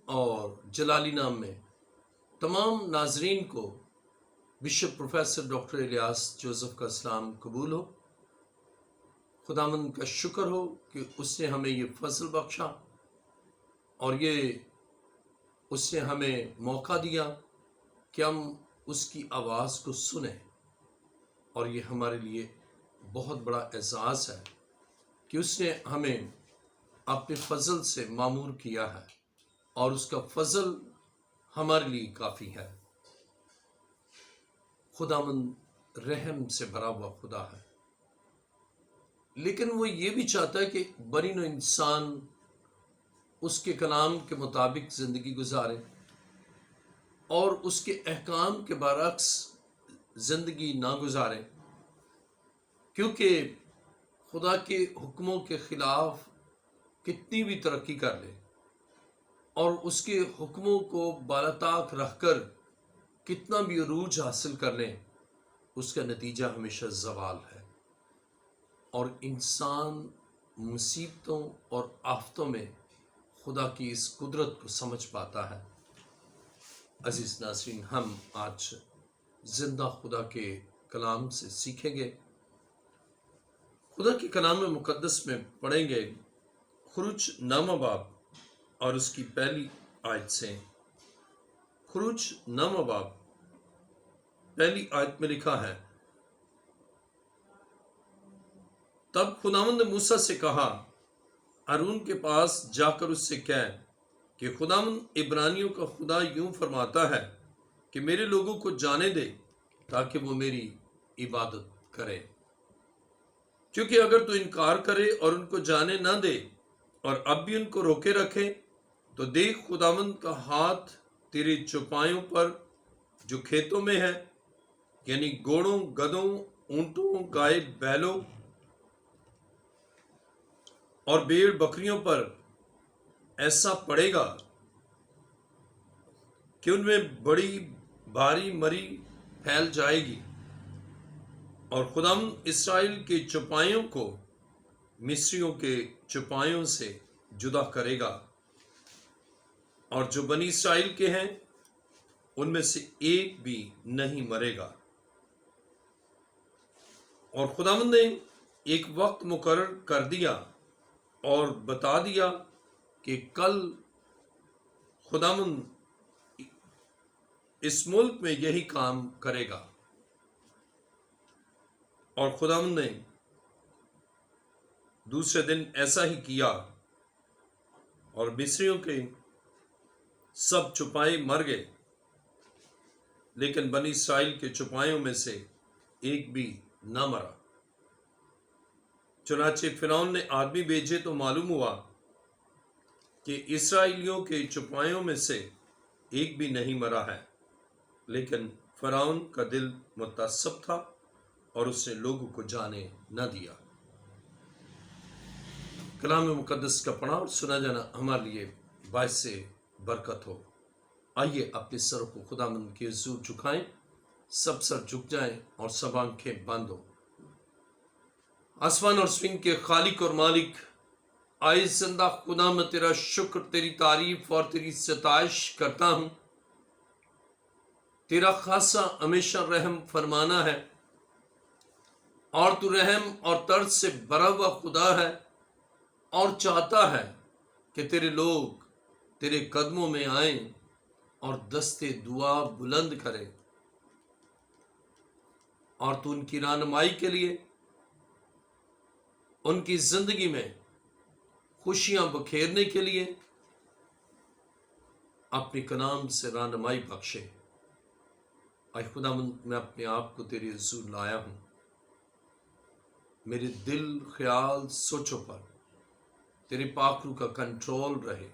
اور جلالی نام میں تمام ناظرین کو bishop professor doctor Ilyas Joseph کا سلام قبول ہو۔ خداوند کا شکر ہو کہ اس نے ہمیں یہ فضل بخشا اور اس نے ہمیں موقع دیا کہ ہم اس کی آواز کو سنیں، اور یہ ہمارے لیے بہت بڑا اعزاز ہے کہ اس نے ہمیں اپنے فضل سے معمور کیا ہے، اور اس کا فضل ہمارے لیے کافی ہے۔ خداوند رحم سے بھرا ہوا خدا ہے، لیکن وہ یہ بھی چاہتا ہے کہ بنی نوع انسان اس کے کلام کے مطابق زندگی گزارے اور اس کے احکام کے برعکس زندگی نہ گزارے، کیونکہ خدا کے حکموں کے خلاف کتنی بھی ترقی کر لے اور اس کے حکموں کو بالاتاق رکھ کر کتنا بھی عروج حاصل کر لیں، اس کا نتیجہ ہمیشہ زوال ہے، اور انسان مصیبتوں اور آفتوں میں خدا کی اس قدرت کو سمجھ پاتا ہے۔ عزیز ناظرین، ہم آج زندہ خدا کے کلام سے سیکھیں گے۔ خدا کے کلام مقدس میں پڑھیں گے خروج نامہ باب اور اس کی پہلی آیت سے۔ خروج نامہ باب پہلی آیت میں لکھا ہے، تب خداوند نے موسیٰ سے کہا، ہارون کے پاس جا کر اس سے کہہ کہ خداوند عبرانیوں کا خدا یوں فرماتا ہے کہ میرے لوگوں کو جانے دے تاکہ وہ میری عبادت کرے، کیونکہ اگر تو انکار کرے اور ان کو جانے نہ دے اور اب بھی ان کو روکے رکھے، تو دیکھ خداوند کا ہاتھ تیرے چوپایوں پر جو کھیتوں میں ہے، یعنی گھوڑوں، گدھوں، اونٹوں، گائے بیلوں اور بھیڑ بکریوں پر ایسا پڑے گا کہ ان میں بڑی بھاری مری پھیل جائے گی، اور خداوند اسرائیل کے چوپایوں کو مصریوں کے چوپایوں سے جدا کرے گا، اور جو بنی اسرائیل کے ہیں ان میں سے ایک بھی نہیں مرے گا۔ اور خداوند نے ایک وقت مقرر کر دیا اور بتا دیا کہ کل خداوند اس ملک میں یہی کام کرے گا، اور خداوند نے دوسرے دن ایسا ہی کیا، اور مصریوں کے سب چوپائے مر گئے، لیکن بنی اسرائیل کے چوپایوں میں سے ایک بھی نہ مرا۔ چنانچہ فرعون نے آدمی بھیجے تو معلوم ہوا کہ اسرائیلیوں کے چوپایوں میں سے ایک بھی نہیں مرا ہے، لیکن فرعون کا دل متعصب تھا اور اس نے لوگوں کو جانے نہ دیا۔ کلام مقدس کا پڑھا اور سنا جانا ہمارے لیے باعث برکت ہو۔ آئیے اپنے سر کو خداوند کے حضور جھکائیں، سب سر جھک جائیں اور سب آنکھیں بند ہو۔ آسمان اور زمین کے خالق اور مالک، آئے زندہ خدا، میں تیرا شکر، تیری تعریف اور تیری ستائش کرتا ہوں۔ تیرا خاصا ہمیشہ رحم فرمانا ہے، اور تو رحم اور طرز سے بھرا ہوا خدا ہے، اور چاہتا ہے کہ تیرے لوگ تیرے قدموں میں آئیں اور دستے دعا بلند کریں، اور تو ان کی رہنمائی کے لیے ان کی زندگی میں خوشیاں بکھیرنے کے لیے اپنے کلام سے رہنمائی بخشے۔ اے خداوند، میں اپنے آپ کو تیرے حضور لایا ہوں، میرے دل، خیال، سوچوں پر تیرے پاک روح کا کنٹرول رہے،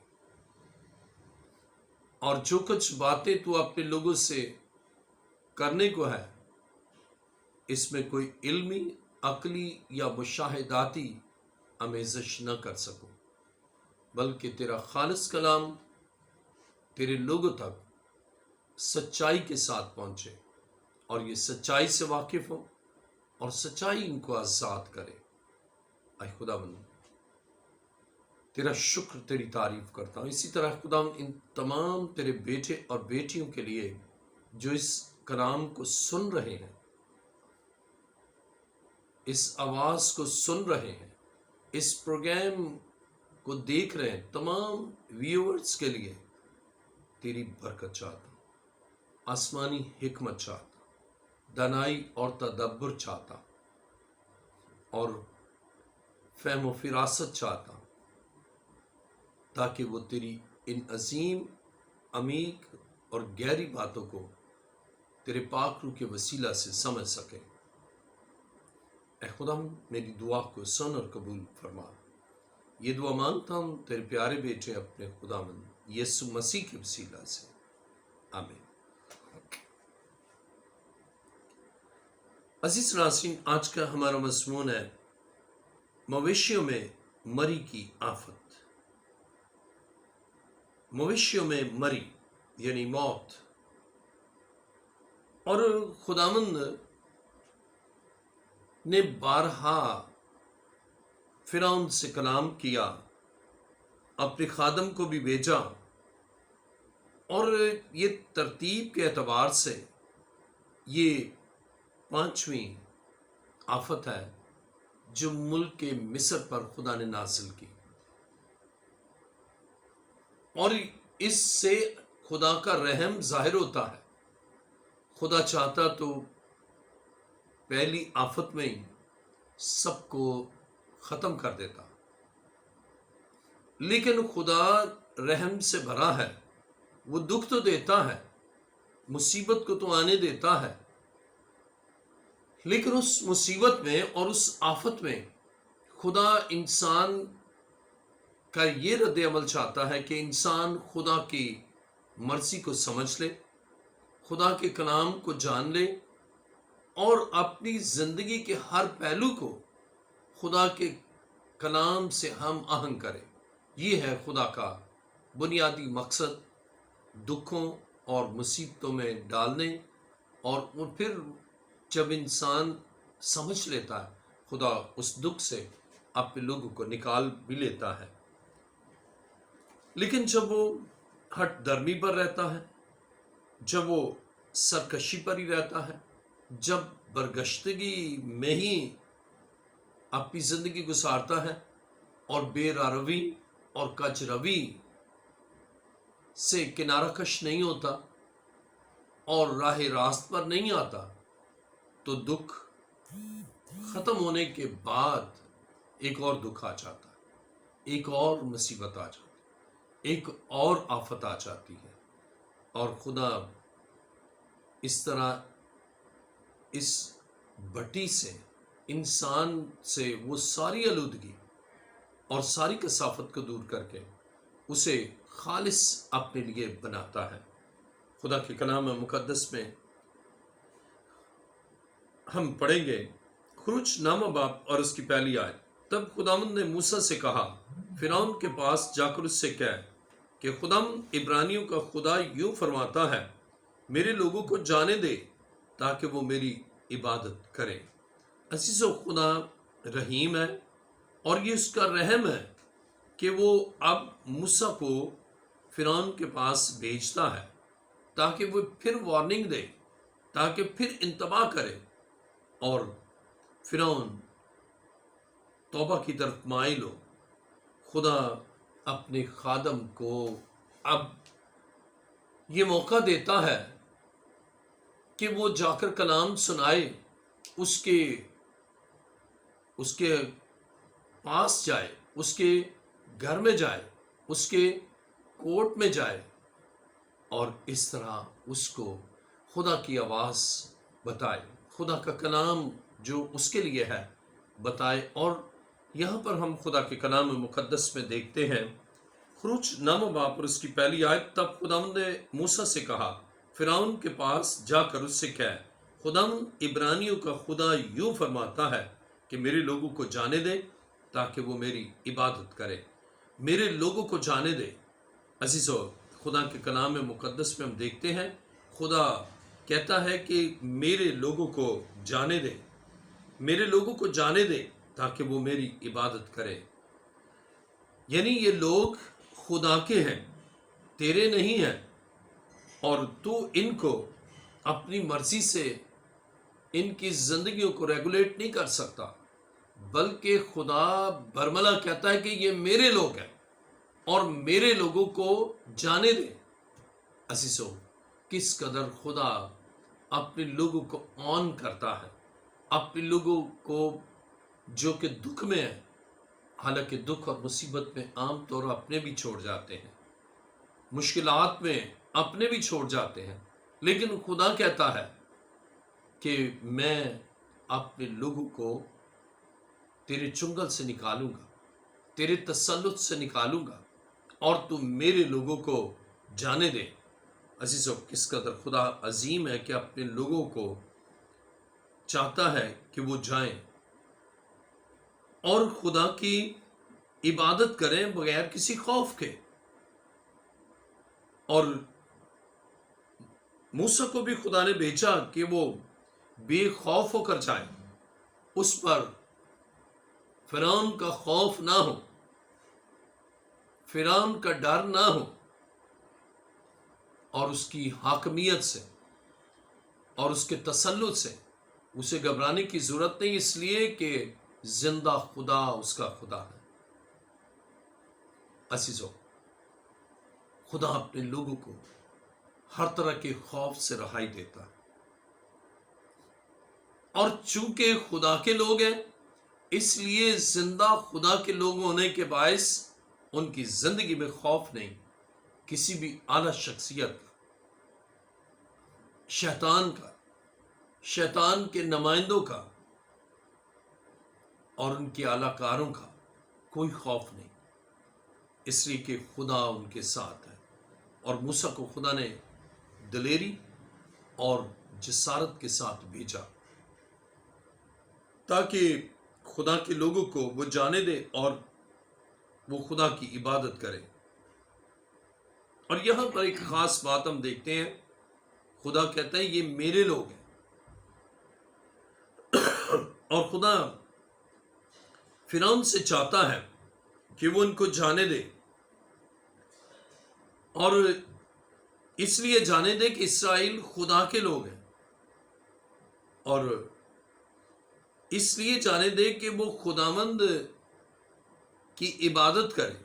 اور جو کچھ باتیں تو اپنے لوگوں سے کرنے کو ہے، اس میں کوئی علمی، عقلی یا مشاہداتی آمیزش نہ کر سکوں، بلکہ تیرا خالص کلام تیرے لوگوں تک سچائی کے ساتھ پہنچے، اور یہ سچائی سے واقف ہو اور سچائی ان کو آزاد کرے۔ اے خداوند، تیرا شکر، تیری تعریف کرتا ہوں۔ اسی طرح خدا ان تمام تیرے بیٹے اور بیٹیوں کے لیے جو اس کلام کو سن رہے ہیں، اس آواز کو سن رہے ہیں، اس پروگرام کو دیکھ رہے ہیں، تمام ویورز کے لیے تیری برکت چاہتا ہوں، آسمانی حکمت چاہتا ہوں، دانائی اور تدبر چاہتا ہوں، اور فہم و فراست چاہتا ہوں، تاکہ وہ تیری ان عظیم، عمیق اور گہری باتوں کو تیرے پاک روح کے وسیلہ سے سمجھ سکیں۔ اے خدا، میری دعا کو سن اور قبول فرما۔ یہ دعا مانگتا ہوں تیرے پیارے بیٹے اپنے خداوند یسوع مسیح کے وسیلہ سے، آمین۔ عزیز ناظرین، آج کا ہمارا مضمون ہے مویشیوں میں مری کی آفت۔ مویشیوں میں مری یعنی موت۔ اور خداوند نے بارہا فرعون سے کلام کیا، اپنے خادم کو بھی بھیجا، اور یہ ترتیب کے اعتبار سے یہ 5ویں آفت ہے جو ملک کے مصر پر خدا نے نازل کی، اور اس سے خدا کا رحم ظاہر ہوتا ہے۔ خدا چاہتا تو پہلی آفت میں ہی سب کو ختم کر دیتا، لیکن خدا رحم سے بھرا ہے، وہ دکھ تو دیتا ہے، مصیبت کو تو آنے دیتا ہے، لیکن اس مصیبت میں اور اس آفت میں خدا انسان کا یہ رد عمل چاہتا ہے کہ انسان خدا کی مرضی کو سمجھ لے، خدا کے کلام کو جان لے، اور اپنی زندگی کے ہر پہلو کو خدا کے کلام سے ہم آہنگ کرے۔ یہ ہے خدا کا بنیادی مقصد، دکھوں اور مصیبتوں میں ڈالنے، اور پھر جب انسان سمجھ لیتا ہے، خدا اس دکھ سے اپنے لوگوں کو نکال بھی لیتا ہے۔ لیکن جب وہ ہٹ درمی پر رہتا ہے، جب وہ سرکشی پر ہی رہتا ہے، جب برگشتگی میں ہی اپنی زندگی گزارتا ہے، اور بے راروی اور کج روی سے کنارہ کش نہیں ہوتا اور راہ راست پر نہیں آتا، تو دکھ ختم ہونے کے بعد ایک اور دکھ آ جاتا ہے، ایک اور مصیبت آ جاتی ہے، ایک اور آفت آ جاتی ہے، اور خدا اس طرح اس بھٹی سے، انسان سے وہ ساری آلودگی اور ساری کثافت کو دور کر کے اسے خالص اپنے لیے بناتا ہے۔ خدا کے کلام مقدس میں ہم پڑھیں گے خروج نامہ باب اور اس کی پہلی آیت۔ تب خداوند نے موسیٰ سے کہا، فرعون کے پاس جا کر اس سے کہہ کہ خداوند عبرانیوں کا خدا یوں فرماتا ہے، میرے لوگوں کو جانے دے تاکہ وہ میری عبادت کریں۔ عزیزو، خدا رحیم ہے، اور یہ اس کا رحم ہے کہ وہ اب موسیٰ کو فرعون کے پاس بھیجتا ہے تاکہ وہ پھر وارننگ دے، تاکہ پھر انتباہ کرے، اور فرعون توبہ کی طرف مائل ہو۔ خدا اپنے خادم کو اب یہ موقع دیتا ہے کہ وہ جا کر کلام سنائے، اس کے پاس جائے، اس کے گھر میں جائے، اس کے کورٹ میں جائے، اور اس طرح اس کو خدا کی آواز بتائے، خدا کا کلام جو اس کے لیے ہے بتائے۔ اور یہاں پر ہم خدا کے کلام مقدس میں دیکھتے ہیں خروج نامہ باب اور اس کی پہلی آیت۔ تب خداوند نے موسیٰ سے کہا، فرعون کے پاس جا کر اس سے کہہ، خداوند عبرانیوں کا خدا یوں فرماتا ہے کہ میرے لوگوں کو جانے دے تاکہ وہ میری عبادت کرے۔ میرے لوگوں کو جانے دے۔ عزیزو، خدا کے کلام مقدس میں ہم دیکھتے ہیں خدا کہتا ہے کہ میرے لوگوں کو جانے دے، میرے لوگوں کو جانے دے تاکہ وہ میری عبادت کرے۔ یعنی یہ لوگ خدا کے ہیں، تیرے نہیں ہیں، اور تو ان کو اپنی مرضی سے ان کی زندگیوں کو ریگولیٹ نہیں کر سکتا، بلکہ خدا برملا کہتا ہے کہ یہ میرے لوگ ہیں اور میرے لوگوں کو جانے دے۔ عزیزو، کس قدر خدا اپنے لوگوں کو آن کرتا ہے، اپنے لوگوں کو جو کہ دکھ میں ہے، حالانکہ دکھ اور مصیبت میں عام طور اپنے بھی چھوڑ جاتے ہیں، مشکلات میں اپنے بھی چھوڑ جاتے ہیں، لیکن خدا کہتا ہے کہ میں اپنے لوگوں کو تیرے چنگل سے نکالوں گا، تیرے تسلط سے نکالوں گا، اور تو میرے لوگوں کو جانے دے۔ عزیزو، کس قدر خدا عظیم ہے کہ اپنے لوگوں کو چاہتا ہے کہ وہ جائیں اور خدا کی عبادت کریں بغیر کسی خوف کے۔ اور موسیٰ کو بھی خدا نے بھیجا کہ وہ بے خوف ہو کر جائیں، اس پر فرعون کا خوف نہ ہو، فرعون کا ڈر نہ ہو، اور اس کی حاکمیت سے اور اس کے تسلط سے اسے گھبرانے کی ضرورت نہیں، اس لیے کہ زندہ خدا اس کا خدا ہے۔ عزیزو، خدا اپنے لوگوں کو ہر طرح کے خوف سے رہائی دیتا ہے، اور چونکہ خدا کے لوگ ہیں اس لیے زندہ خدا کے لوگ ہونے کے باعث ان کی زندگی میں خوف نہیں، کسی بھی اعلیٰ شخصیت کا، شیطان کے نمائندوں کا اور ان کے اعلیٰ کاروں کا کوئی خوف نہیں، اس لیے کہ خدا ان کے ساتھ ہے۔ اور موسیٰ کو خدا نے دلیری اور جسارت کے ساتھ بھیجا تاکہ خدا کے لوگوں کو وہ جانے دے اور وہ خدا کی عبادت کرے۔ اور یہاں پر ایک خاص بات ہم دیکھتے ہیں، خدا کہتا ہے یہ میرے لوگ ہیں، اور خدا فرعون سے چاہتا ہے کہ وہ ان کو جانے دے، اور اس لیے جانے دے کہ اسرائیل خدا کے لوگ ہیں، اور اس لیے جانے دے کہ وہ خداوند کی عبادت کرے،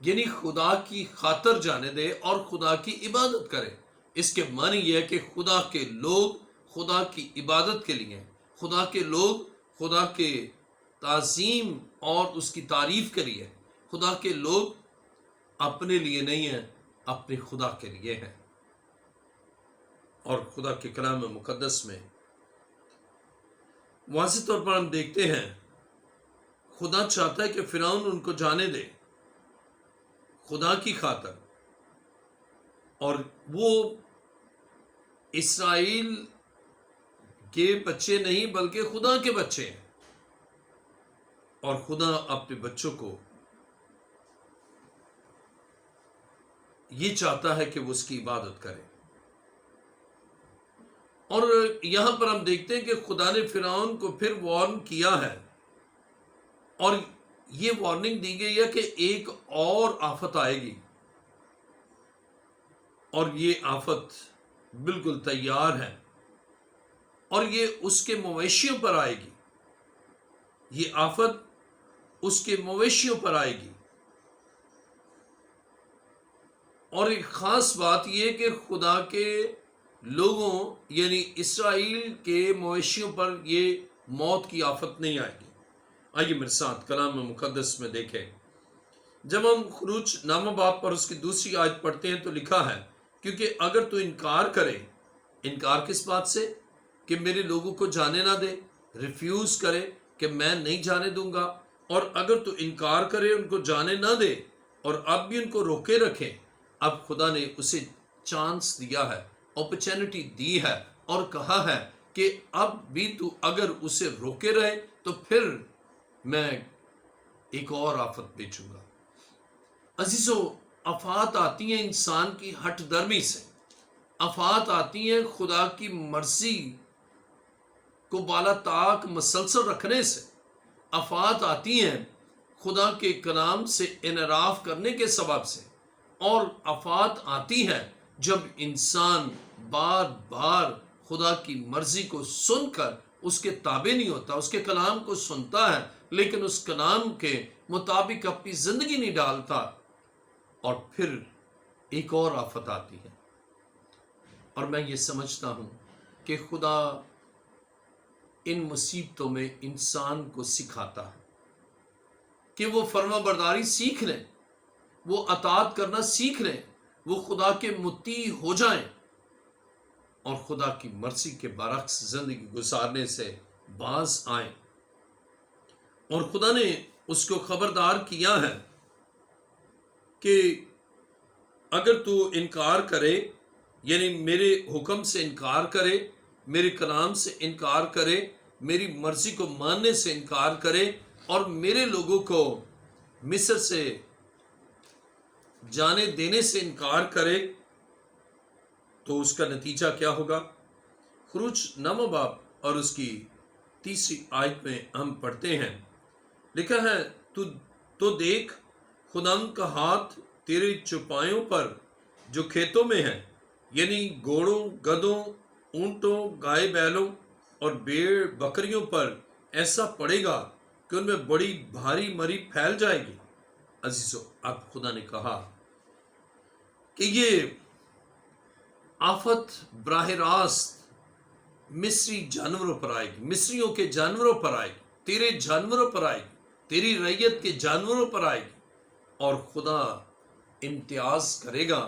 یعنی خدا کی خاطر جانے دے اور خدا کی عبادت کرے۔ اس کے معنی یہ ہے کہ خدا کے لوگ خدا کی عبادت کے لیے ہیں، خدا کے لوگ خدا کے تعظیم اور اس کی تعریف کے لیے، خدا کے لوگ اپنے لیے نہیں ہیں، اپنے خدا کے لیے ہیں۔ اور خدا کے کلام مقدس میں واضح طور پر ہم دیکھتے ہیں خدا چاہتا ہے کہ فرعون ان کو جانے دے خدا کی خاطر، اور وہ اسرائیل کے بچے نہیں بلکہ خدا کے بچے ہیں، اور خدا اپنے بچوں کو یہ چاہتا ہے کہ وہ اس کی عبادت کرے۔ اور یہاں پر ہم دیکھتے ہیں کہ خدا نے فرعون کو پھر وارن کیا ہے، اور یہ وارننگ دی گئی ہے کہ ایک اور آفت آئے گی، اور یہ آفت بالکل تیار ہے، اور یہ اس کے مویشیوں پر آئے گی، یہ آفت اس کے مویشیوں پر آئے گی۔ اور ایک خاص بات یہ کہ خدا کے لوگوں یعنی اسرائیل کے مویشیوں پر یہ موت کی آفت نہیں آئے گی۔ آئیے میرے ساتھ کلام مقدس میں دیکھیں، جب ہم خروج نامہ باب پر اس کی دوسری آیت پڑھتے ہیں تو لکھا ہے، کیونکہ اگر تو انکار کرے، انکار کس بات سے؟ کہ میرے لوگوں کو جانے نہ دے، ریفیوز کرے کہ میں نہیں جانے دوں گا، اور اگر تو انکار کرے ان کو جانے نہ دے اور اب بھی ان کو روکے رکھے، اب خدا نے اسے چانس دیا ہے، اپرچونٹی دی ہے، اور کہا ہے کہ اب بھی تو اگر اسے روکے رہے تو پھر میں ایک اور آفت بھیجوں گا۔ عزیزو، آفات آتی ہیں انسان کی ہٹ درمی سے، آفات آتی ہیں خدا کی مرضی کو بالا طاق مسلسل رکھنے سے، آفات آتی ہیں خدا کے کلام سے انحراف کرنے کے سبب سے، اور آفات آتی ہے جب انسان بار بار خدا کی مرضی کو سن کر اس کے تابع نہیں ہوتا، اس کے کلام کو سنتا ہے لیکن اس کلام کے مطابق اپنی زندگی نہیں ڈالتا، اور پھر ایک اور آفت آتی ہے۔ اور میں یہ سمجھتا ہوں کہ خدا ان مصیبتوں میں انسان کو سکھاتا ہے کہ وہ فرما برداری سیکھ لیں، وہ اطاعت کرنا سیکھ لیں، وہ خدا کے مطیع ہو جائیں اور خدا کی مرضی کے برعکس زندگی گزارنے سے باز آئیں۔ اور خدا نے اس کو خبردار کیا ہے کہ اگر تو انکار کرے، یعنی میرے حکم سے انکار کرے، میرے کلام سے انکار کرے، میری مرضی کو ماننے سے انکار کرے اور میرے لوگوں کو مصر سے جانے دینے سے انکار کرے تو اس کا نتیجہ کیا ہوگا؟ خروج 9 باب اور اس کی 3 آیت میں ہم پڑھتے ہیں، لکھا ہے تو دیکھ خداوند کا ہاتھ تیرے چوپایوں پر جو کھیتوں میں ہیں، یعنی گھوڑوں، گدھوں، اونٹوں، گائے بیلوں اور بھیڑ بکریوں پر ایسا پڑے گا کہ ان میں بڑی بھاری مری پھیل جائے گی۔ عزیزو، اب خدا نے کہا کہ یہ آفت براہ راست مصری جانوروں پر آئے گی، مصریوں کے جانوروں پر آئے گی، تیرے جانوروں پر آئے گی، تیری رعیت کے جانوروں پر آئے گی، اور خدا امتیاز کرے گا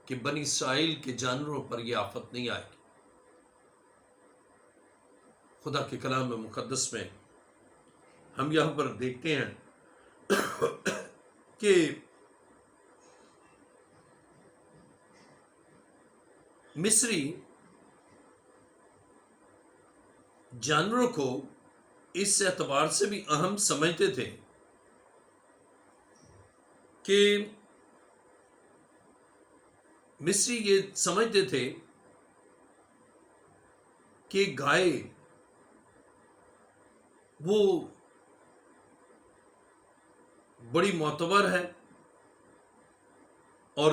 کہ بنی اسرائیل کے جانوروں پر یہ آفت نہیں آئے گی۔ خدا کے کلام مقدس میں ہم یہاں پر دیکھتے ہیں کہ مصری جانوروں کو اس اعتبار سے بھی اہم سمجھتے تھے کہ مصری یہ سمجھتے تھے کہ گائے وہ بڑی معتبر ہے اور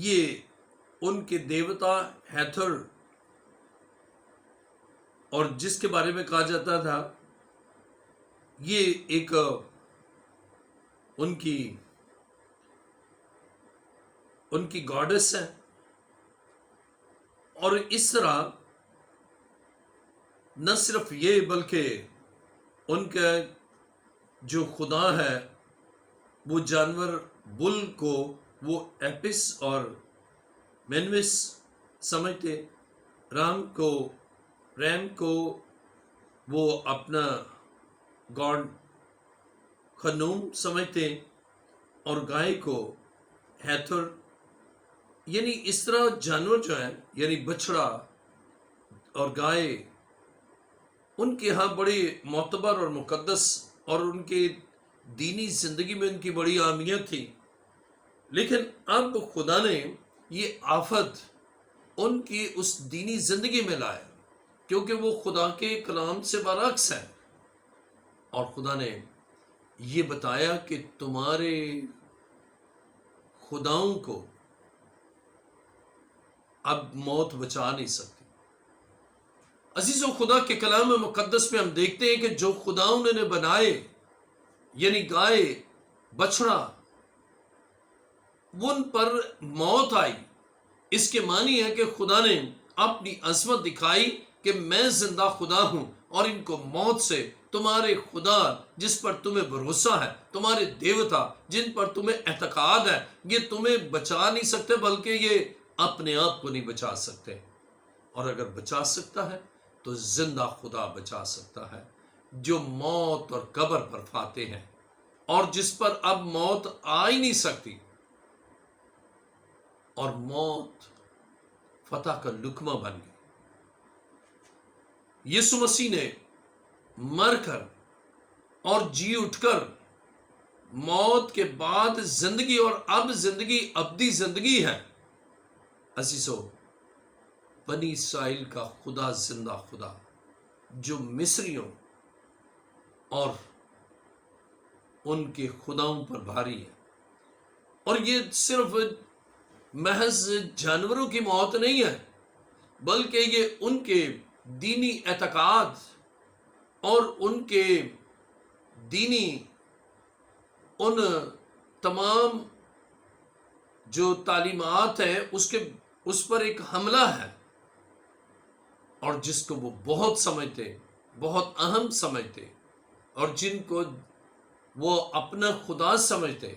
یہ ان کے دیوتا ہیتھر، اور جس کے بارے میں کہا جاتا تھا یہ ایک ان کی گاڈس ہے، اور اس طرح نہ صرف یہ بلکہ ان کا جو خدا ہے وہ جانور بل کو وہ ایپس اور مینوس سمجھتے، ریم کو وہ اپنا گاڈ خنوم سمجھتے، اور گائے کو ہیتھر، یعنی اس طرح جانور جو ہیں، یعنی بچڑا اور گائے ان کے ہاں بڑی معتبر اور مقدس، اور ان کے دینی زندگی میں ان کی بڑی اہمیت تھی۔ لیکن اب خدا نے یہ آفت ان کی اس دینی زندگی میں لایا کیونکہ وہ خدا کے کلام سے برعکس ہے، اور خدا نے یہ بتایا کہ تمہارے خداؤں کو اب موت بچا نہیں سکتی۔ عزیزو، خدا کے کلام مقدس میں ہم دیکھتے ہیں کہ جو خداؤں نے بنائے، یعنی گائے، بچڑا، ان پر موت آئی، اس کے معنی ہے کہ خدا نے اپنی عظمت دکھائی کہ میں زندہ خدا ہوں، اور ان کو موت سے، تمہارے خدا جس پر تمہیں بھروسہ ہے، تمہارے دیوتا جن پر تمہیں اعتقاد ہے، یہ تمہیں بچا نہیں سکتے، بلکہ یہ اپنے آپ کو نہیں بچا سکتے، اور اگر بچا سکتا ہے تو زندہ خدا بچا سکتا ہے، جو موت اور قبر پر فاتح ہے، اور جس پر اب موت آ ہی نہیں سکتی، اور موت فتح کا لقمہ بن گئی۔ یسوع مسیح نے مر کر اور جی اٹھ کر موت کے بعد زندگی، اور اب زندگی ابدی زندگی ہے۔ عزیزو، بنی اسرائیل کا خدا زندہ خدا، جو مصریوں اور ان کے خداؤں پر بھاری ہے. اور یہ صرف محض جانوروں کی موت نہیں ہے، بلکہ یہ ان کے دینی اعتقاد اور ان کے دینی ان تمام جو تعلیمات ہیں اس پر ایک حملہ ہے، اور جس کو وہ بہت سمجھتے، بہت اہم سمجھتے، اور جن کو وہ اپنا خدا سمجھتے،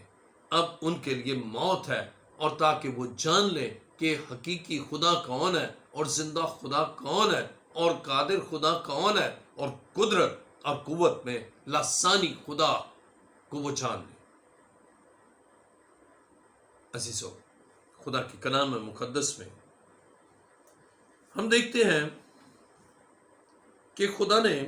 اب ان کے لیے موت ہے. اور تاکہ وہ جان لیں کہ حقیقی خدا کون ہے، اور زندہ خدا کون ہے، اور قادر خدا کون ہے، اور قدرت اور قوت میں لسانی خدا کو وہ جان لیں. عزیزو، خدا کے کلام مقدس میں ہم دیکھتے ہیں کہ خدا نے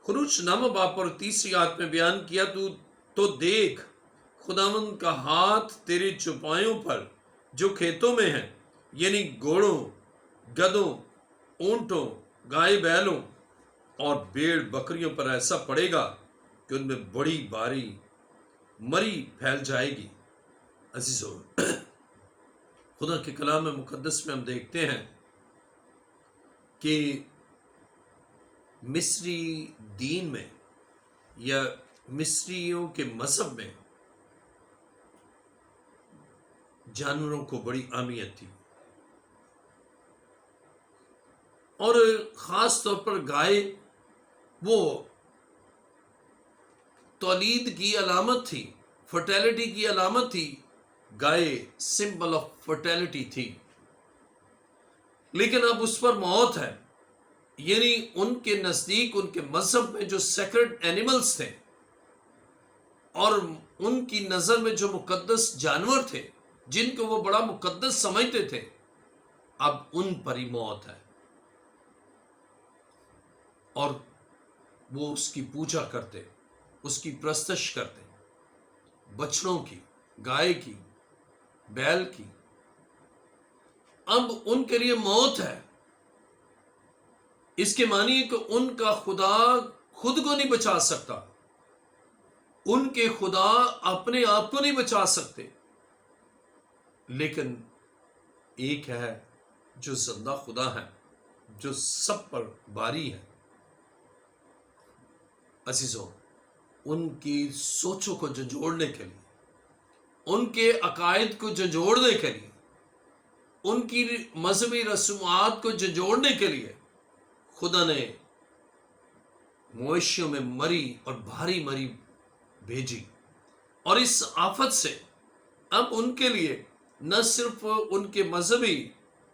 خروج نامہ باب پر 30 آیت میں بیان کیا، تو دیکھ خداوند کا ہاتھ تیرے چوپایوں پر جو کھیتوں میں ہیں، یعنی گھوڑوں، گدوں، اونٹوں، گائے بیلوں اور بھیڑ بکریوں پر ایسا پڑے گا کہ ان میں بڑی باری مری پھیل جائے گی. عزیزو، خدا کے کلام مقدس میں ہم دیکھتے ہیں کہ مصری دین میں یا مصریوں کے مذہب میں جانوروں کو بڑی اہمیت تھی، اور خاص طور پر گائے وہ تولید کی علامت تھی، فرٹیلٹی کی علامت تھی. گائے سمبل آف فرٹیلٹی تھی. لیکن اب اس پر موت ہے، یعنی ان کے نزدیک، ان کے مذہب میں جو سیکرڈ اینیملز تھے اور ان کی نظر میں جو مقدس جانور تھے، جن کو وہ بڑا مقدس سمجھتے تھے، اب ان پر ہی موت ہے. اور وہ اس کی پوجا کرتے، اس کی پرستش کرتے، بچڑوں کی، گائے کی، بیل کی. اب ان کے لیے موت ہے. اس کے معنی ہے کہ ان کا خدا خود کو نہیں بچا سکتا، ان کے خدا اپنے آپ کو نہیں بچا سکتے. لیکن ایک ہے جو زندہ خدا ہے، جو سب پر باری ہے. عزیزو، ان کی سوچوں کو جھنجھوڑنے کے لیے، ان کے عقائد کو جھنجھوڑنے کے لیے، ان کی مذہبی رسومات کو جھنجھوڑنے کے لیے خدا نے مویشیوں میں مری اور بھاری مری بھیجی. اور اس آفت سے اب ان کے لیے نہ صرف ان کے مذہبی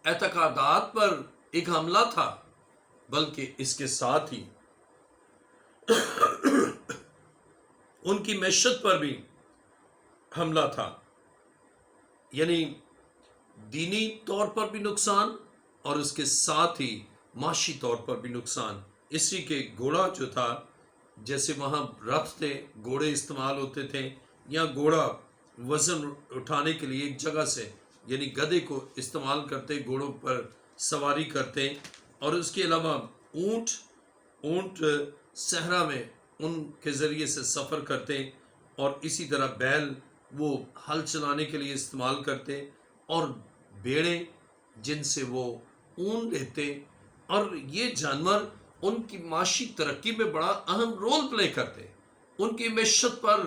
اعتقادات پر ایک حملہ تھا، بلکہ اس کے ساتھ ہی ان کی معیشت پر بھی حملہ تھا. یعنی دینی طور پر بھی نقصان، اور اس کے ساتھ ہی معاشی طور پر بھی نقصان. اسی کے گھوڑا جو تھا، جیسے وہاں رتھ تھے، گھوڑے استعمال ہوتے تھے، یا گھوڑا وزن اٹھانے کے لیے ایک جگہ سے، یعنی گدھے کو استعمال کرتے، گھوڑوں پر سواری کرتے. اور اس کے علاوہ اونٹ صحرا میں ان کے ذریعے سے سفر کرتے، اور اسی طرح بیل وہ ہل چلانے کے لیے استعمال کرتے، اور بیڑیں جن سے وہ اون لیتے. اور یہ جانور ان کی معاشی ترقی میں بڑا اہم رول پلے کرتے، ان کی معیشت پر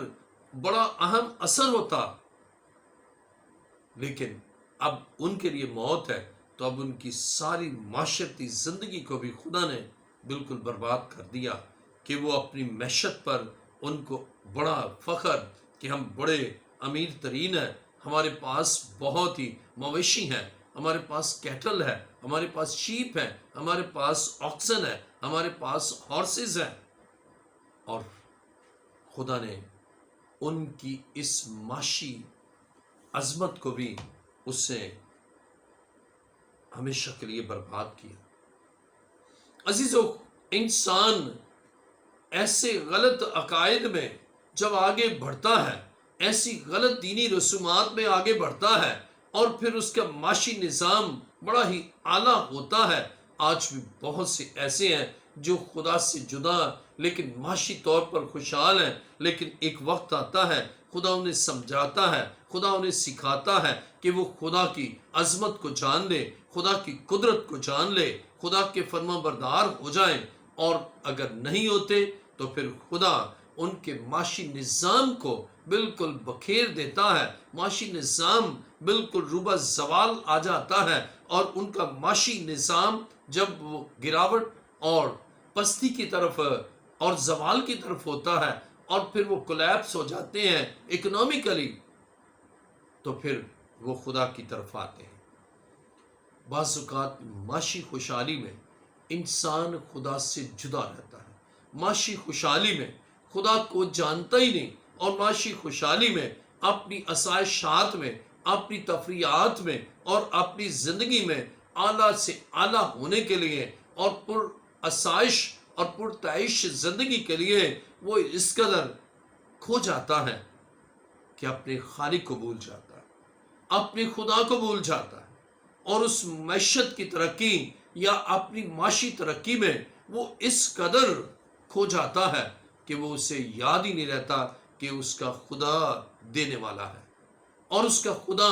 بڑا اہم اثر ہوتا. لیکن اب ان کے لیے موت ہے، تو اب ان کی ساری معاشرتی زندگی کو بھی خدا نے بالکل برباد کر دیا، کہ وہ اپنی معیشت پر ان کو بڑا فخر کہ ہم بڑے امیر ترین ہیں، ہمارے پاس بہت ہی مویشی ہیں، ہمارے پاس کیٹل ہے، ہمارے پاس شیپ ہے، ہمارے پاس آکسن ہے، ہمارے پاس ہارسز ہیں. اور خدا نے ان کی اس معاشی عظمت کو بھی اس سے ہمیشہ کے لیے برباد کیا. عزیزو، انسان ایسے غلط عقائد میں جب آگے بڑھتا ہے، ایسی غلط دینی رسومات میں آگے بڑھتا ہے، اور پھر اس کا معاشی نظام بڑا ہی اعلیٰ ہوتا ہے. آج بھی بہت سے ایسے ہیں جو خدا سے جدا لیکن معاشی طور پر خوشحال ہیں، لیکن ایک وقت آتا ہے خدا انہیں سمجھاتا ہے، خدا انہیں سکھاتا ہے کہ وہ خدا کی عظمت کو جان لے، خدا کی قدرت کو جان لے، خدا کے فرما بردار ہو جائیں، اور اگر نہیں ہوتے تو پھر خدا ان کے معاشی نظام کو بالکل بکھیر دیتا ہے، معاشی نظام بالکل روبہ زوال آ جاتا ہے، اور ان کا معاشی نظام جب وہ گراوٹ اور پستی کی طرف اور زوال کی طرف ہوتا ہے، اور پھر وہ کولیپس ہو جاتے ہیں اکنامکلی، تو پھر وہ خدا کی طرف آتے ہیں۔ بعض اوقات معاشی خوشحالی میں انسان خدا سے جدا رہتا ہے، معاشی خوشحالی میں خدا کو جانتا ہی نہیں، اور معاشی خوشحالی میں اپنی آسائشات میں، اپنی تفریحات میں اور اپنی زندگی میں اعلیٰ سے اعلیٰ ہونے کے لیے اور پر آسائش اور پرتعیش زندگی کے لیے وہ اس قدر کھو جاتا ہے کہ اپنے خالق کو بھول جاتا ہے، اپنے خدا کو بھول جاتا ہے، اور اس معیشت کی ترقی یا اپنی معاشی ترقی میں وہ اس قدر کھو جاتا ہے کہ وہ اسے یاد ہی نہیں رہتا کہ اس کا خدا دینے والا ہے، اور اس کا خدا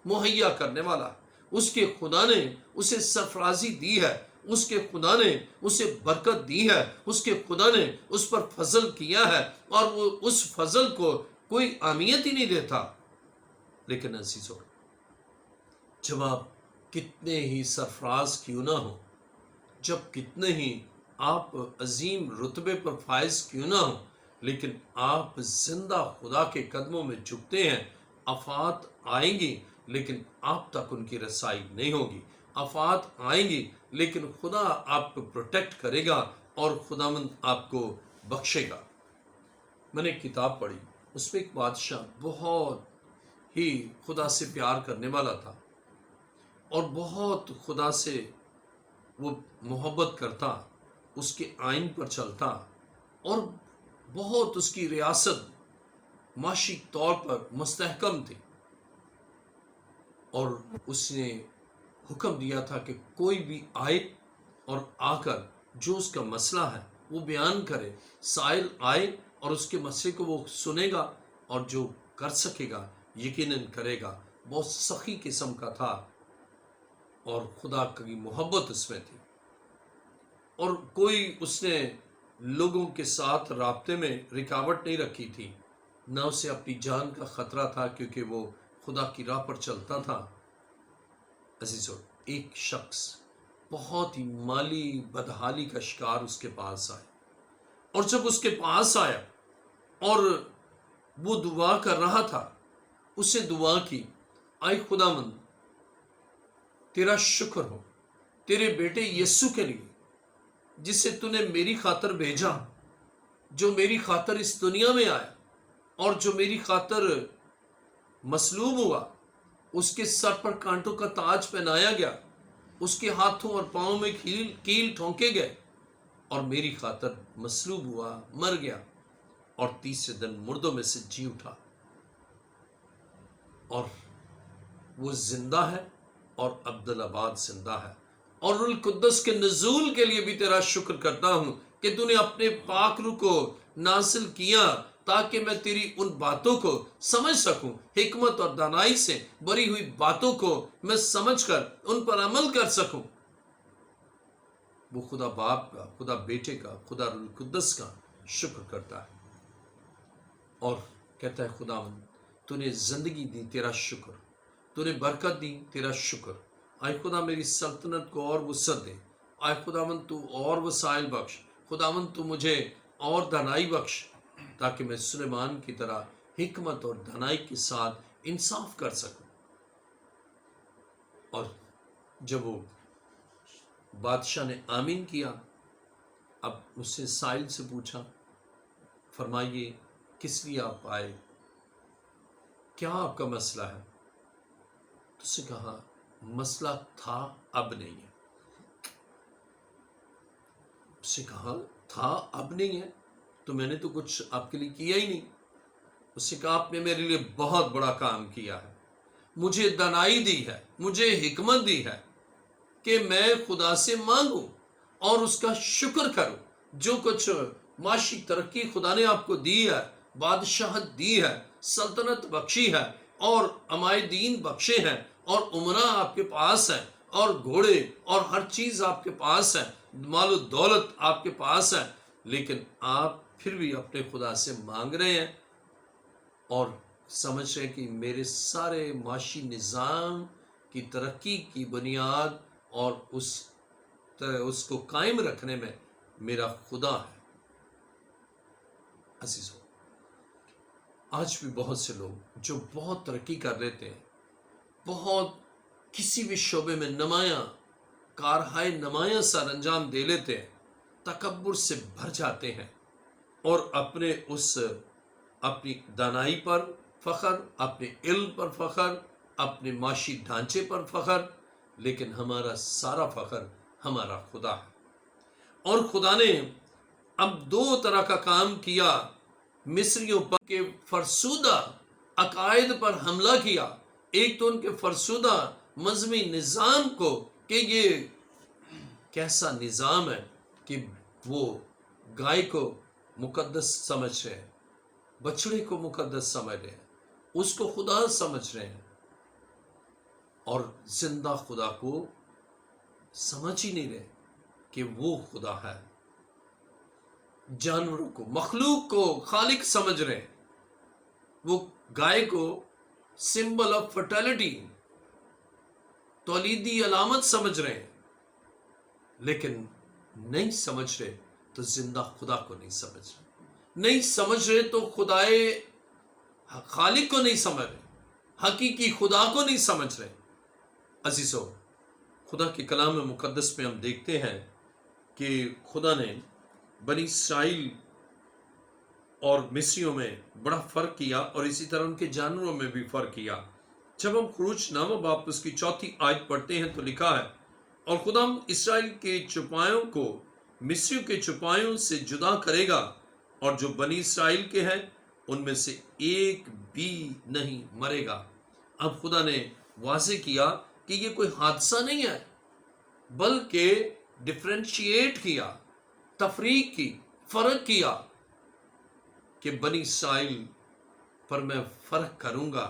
مہیا کرنے والا ہے، اس کے خدا نے اسے سرفرازی دی ہے، اس کے خدا نے اسے برکت دی ہے، اس کے خدا نے اس پر فضل کیا ہے، اور وہ اس فضل کو کوئی اہمیت ہی نہیں دیتا۔ لیکن عزیزو، جب آپ کتنے ہی سرفراز کیوں نہ ہو، جب کتنے ہی آپ عظیم رتبے پر فائز کیوں نہ ہو، لیکن آپ زندہ خدا کے قدموں میں جھکتے ہیں، آفات آئیں گی لیکن آپ تک ان کی رسائی نہیں ہوگی، آفات آئیں گی لیکن خدا آپ کو پروٹیکٹ کرے گا اور خداوند آپ کو بخشے گا۔ میں نے ایک کتاب پڑھی، اس میں ایک بادشاہ بہت ہی خدا سے پیار کرنے والا تھا، اور بہت خدا سے وہ محبت کرتا، اس کے آئین پر چلتا، اور بہت اس کی ریاست معاشی طور پر مستحکم تھی، اور اس نے حکم دیا تھا کہ کوئی بھی آئے اور آ کر جو اس کا مسئلہ ہے وہ بیان کرے، سائل آئے اور اس کے مسئلے کو وہ سنے گا، اور جو کر سکے گا یقیناً کرے گا۔ بہت سخی قسم کا تھا، اور خدا کی محبت اس میں تھی، اور کوئی اس نے لوگوں کے ساتھ رابطے میں رکاوٹ نہیں رکھی تھی، نہ اسے اپنی جان کا خطرہ تھا، کیونکہ وہ خدا کی راہ پر چلتا تھا۔ عزیزو، ایک شخص بہت ہی مالی بدحالی کا شکار اس کے پاس آیا، اور جب اس کے پاس آیا اور وہ دعا کر رہا تھا، اسے دعا کی، اے خداوند تیرا شکر ہو تیرے بیٹے یسوع کے لیے، جسے تو نے میری خاطر بھیجا، جو میری خاطر اس دنیا میں آیا، اور جو میری خاطر مصلوب ہوا، اس کے سر پر کانٹوں کا تاج پہنایا گیا، اس کے ہاتھوں اور پاؤں میں کیل ٹھونکے گئے، اور میری خاطر مصلوب ہوا، مر گیا، اور تیسرے دن مردوں میں سے جی اٹھا، اور وہ زندہ ہے، اور عبدالآباد زندہ ہے، اور روح القدس کے نزول کے لیے بھی تیرا شکر کرتا ہوں کہ تو نے اپنے پاک روح کو نازل کیا تاکہ میں تیری ان باتوں کو سمجھ سکوں، حکمت اور دانائی سے بری ہوئی باتوں کو میں سمجھ کر ان پر عمل کر سکوں۔ وہ خدا باپ کا، خدا بیٹے کا، خدا روح القدس کا شکر کرتا ہے، اور کہتا ہے خداوند تو نے زندگی دی، تیرا شکر، تو نے برکت دی، تیرا شکر، اے خدا میری سلطنت کو اور وسعت دے، اے خداوند تو اور وسائل بخش، خداوند تو مجھے اور دانائی بخش، تاکہ میں سلیمان کی طرح حکمت اور دانائی کے ساتھ انصاف کر سکوں۔ اور جب وہ بادشاہ نے آمین کیا، اب اس سے سائل سے پوچھا، فرمائیے کس لیے آپ آئے، کیا آپ کا مسئلہ ہے؟ تو اس نے کہا مسئلہ تھا، اب نہیں ہے۔ اس نے کہا تھا، اب نہیں ہے، تو میں نے تو کچھ آپ کے لیے کیا ہی نہیں۔ اس نے کہا آپ نے میرے لیے بہت بڑا کام کیا ہے، مجھے دانائی دی ہے، مجھے حکمت دی ہے کہ میں خدا سے مانگوں، اور اس کا شکر کرو. جو کچھ معاشی ترقی خدا نے آپ کو دی ہے، بادشاہت دی ہے، سلطنت بخشی ہے، اور عمائدین بخشے ہیں، اور عمرہ آپ کے پاس ہے، اور گھوڑے اور ہر چیز آپ کے پاس ہے، مال و دولت آپ کے پاس ہے، لیکن آپ پھر بھی اپنے خدا سے مانگ رہے ہیں اور سمجھ رہے ہیں کہ میرے سارے معاشی نظام کی ترقی کی بنیاد اور اس کو قائم رکھنے میں میرا خدا ہے. عزیزو، آج بھی بہت سے لوگ جو بہت ترقی کر لیتے ہیں، بہت کسی بھی شعبے میں نمایاں کارہائے نمایاں سر انجام دے لیتے ہیں، تکبر سے بھر جاتے ہیں اور اپنی دانائی پر فخر، اپنے علم پر فخر، اپنے معاشی ڈھانچے پر فخر، لیکن ہمارا سارا فخر ہمارا خدا ہے. اور خدا نے اب دو طرح کا کام کیا. مصریوں پر کے فرسودہ عقائد پر حملہ کیا. ایک تو ان کے فرسودہ مذہبی نظام کو کہ یہ کیسا نظام ہے کہ وہ گائے کو مقدس سمجھ رہے ہیں، بچڑے کو مقدس سمجھ رہے ہیں، اس کو خدا سمجھ رہے ہیں، اور زندہ خدا کو سمجھ ہی نہیں رہے کہ وہ خدا ہے. جانوروں کو، مخلوق کو خالق سمجھ رہے ہیں. وہ گائے کو سمبل آف فرٹیلٹی، تولیدی علامت سمجھ رہے ہیں، لیکن نہیں سمجھ رہے تو زندہ خدا کو نہیں سمجھ رہے. نہیں سمجھ رہے تو خدائے خالق کو نہیں سمجھ رہے، حقیقی خدا کو نہیں سمجھ رہے. عزیزو، خدا کے کلام مقدس میں ہم دیکھتے ہیں کہ خدا نے بنی اسرائیل اور مصریوں میں بڑا فرق کیا، اور اسی طرح ان کے جانوروں میں بھی فرق کیا. جب ہم خروج نامہ باب اس کی 4 آیت پڑھتے ہیں تو لکھا ہے، اور خدا اسرائیل کے چوپایوں کو مصریوں کے چوپایوں سے جدا کرے گا، اور جو بنی اسرائیل کے ہیں ان میں سے ایک بھی نہیں مرے گا. اب خدا نے واضح کیا کہ یہ کوئی حادثہ نہیں ہے، بلکہ ڈفرینشیٹ کیا، تفریق کی، فرق کیا کہ بنی اسرائیل پر میں فرق کروں گا.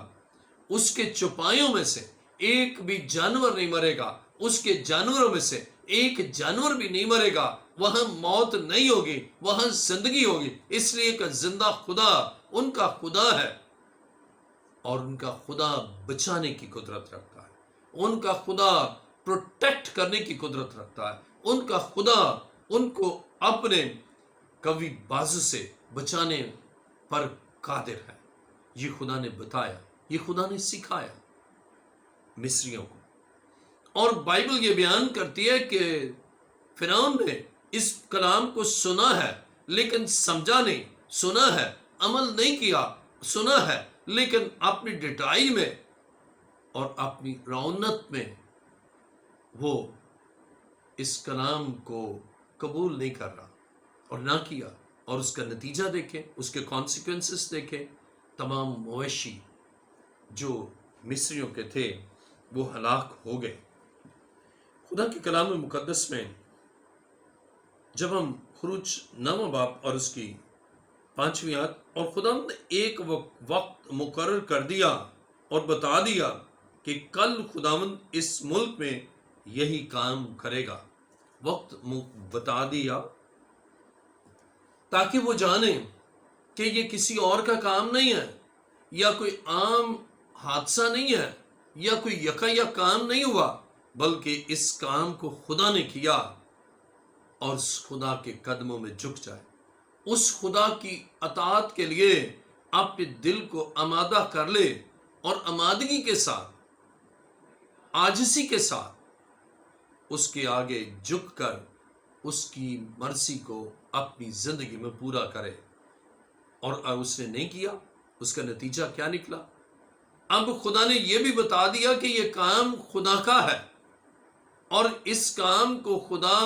اس کے چوپایوں میں سے ایک بھی جانور نہیں مرے گا، اس کے جانوروں میں سے ایک جانور بھی نہیں مرے گا. وہاں موت نہیں ہوگی، وہاں زندگی ہوگی، اس لیے کہ زندہ خدا ان کا خدا ہے، اور ان کا خدا بچانے کی قدرت رکھتا ہے، ان کا خدا پروٹیکٹ کرنے کی قدرت رکھتا ہے، ان کا خدا ان کو اپنے قوی بازو سے بچانے پر قادر ہے. یہ خدا نے بتایا، یہ خدا نے سکھایا مصریوں کو. اور بائبل یہ بیان کرتی ہے کہ فرعون نے اس کلام کو سنا ہے لیکن سمجھا نہیں، سنا ہے عمل نہیں کیا، سنا ہے لیکن اپنی ڈٹائی میں اور اپنی رونت میں وہ اس کلام کو قبول نہیں کر رہا اور نہ کیا. اور اس کا نتیجہ دیکھیں، اس کے کانسیکوینسز دیکھیں. تمام مویشی جو مصریوں کے تھے وہ ہلاک ہو گئے. خدا کے کلام مقدس میں جب ہم خروج نامہ باب اور اس کی 5ویں آیت، اور خدا نے ایک وقت مقرر کر دیا اور بتا دیا کہ کل خداوند اس ملک میں یہی کام کرے گا. وقت بتا دیا تاکہ وہ جانیں کہ یہ کسی اور کا کام نہیں ہے، یا کوئی عام حادثہ نہیں ہے، یا کوئی یک کام نہیں ہوا، بلکہ اس کام کو خدا نے کیا. اور اس خدا کے قدموں میں جھک جائے، اس خدا کی اطاعت کے لیے اپنے دل کو آمادہ کر لے، اور آمادگی کے ساتھ، عاجزی کے ساتھ اس کے آگے جھک کر اس کی مرضی کو اپنی زندگی میں پورا کرے. اور اس نے نہیں کیا، اس کا نتیجہ کیا نکلا؟ اب خدا نے یہ بھی بتا دیا کہ یہ کام خدا کا ہے، اور اس کام کو خدا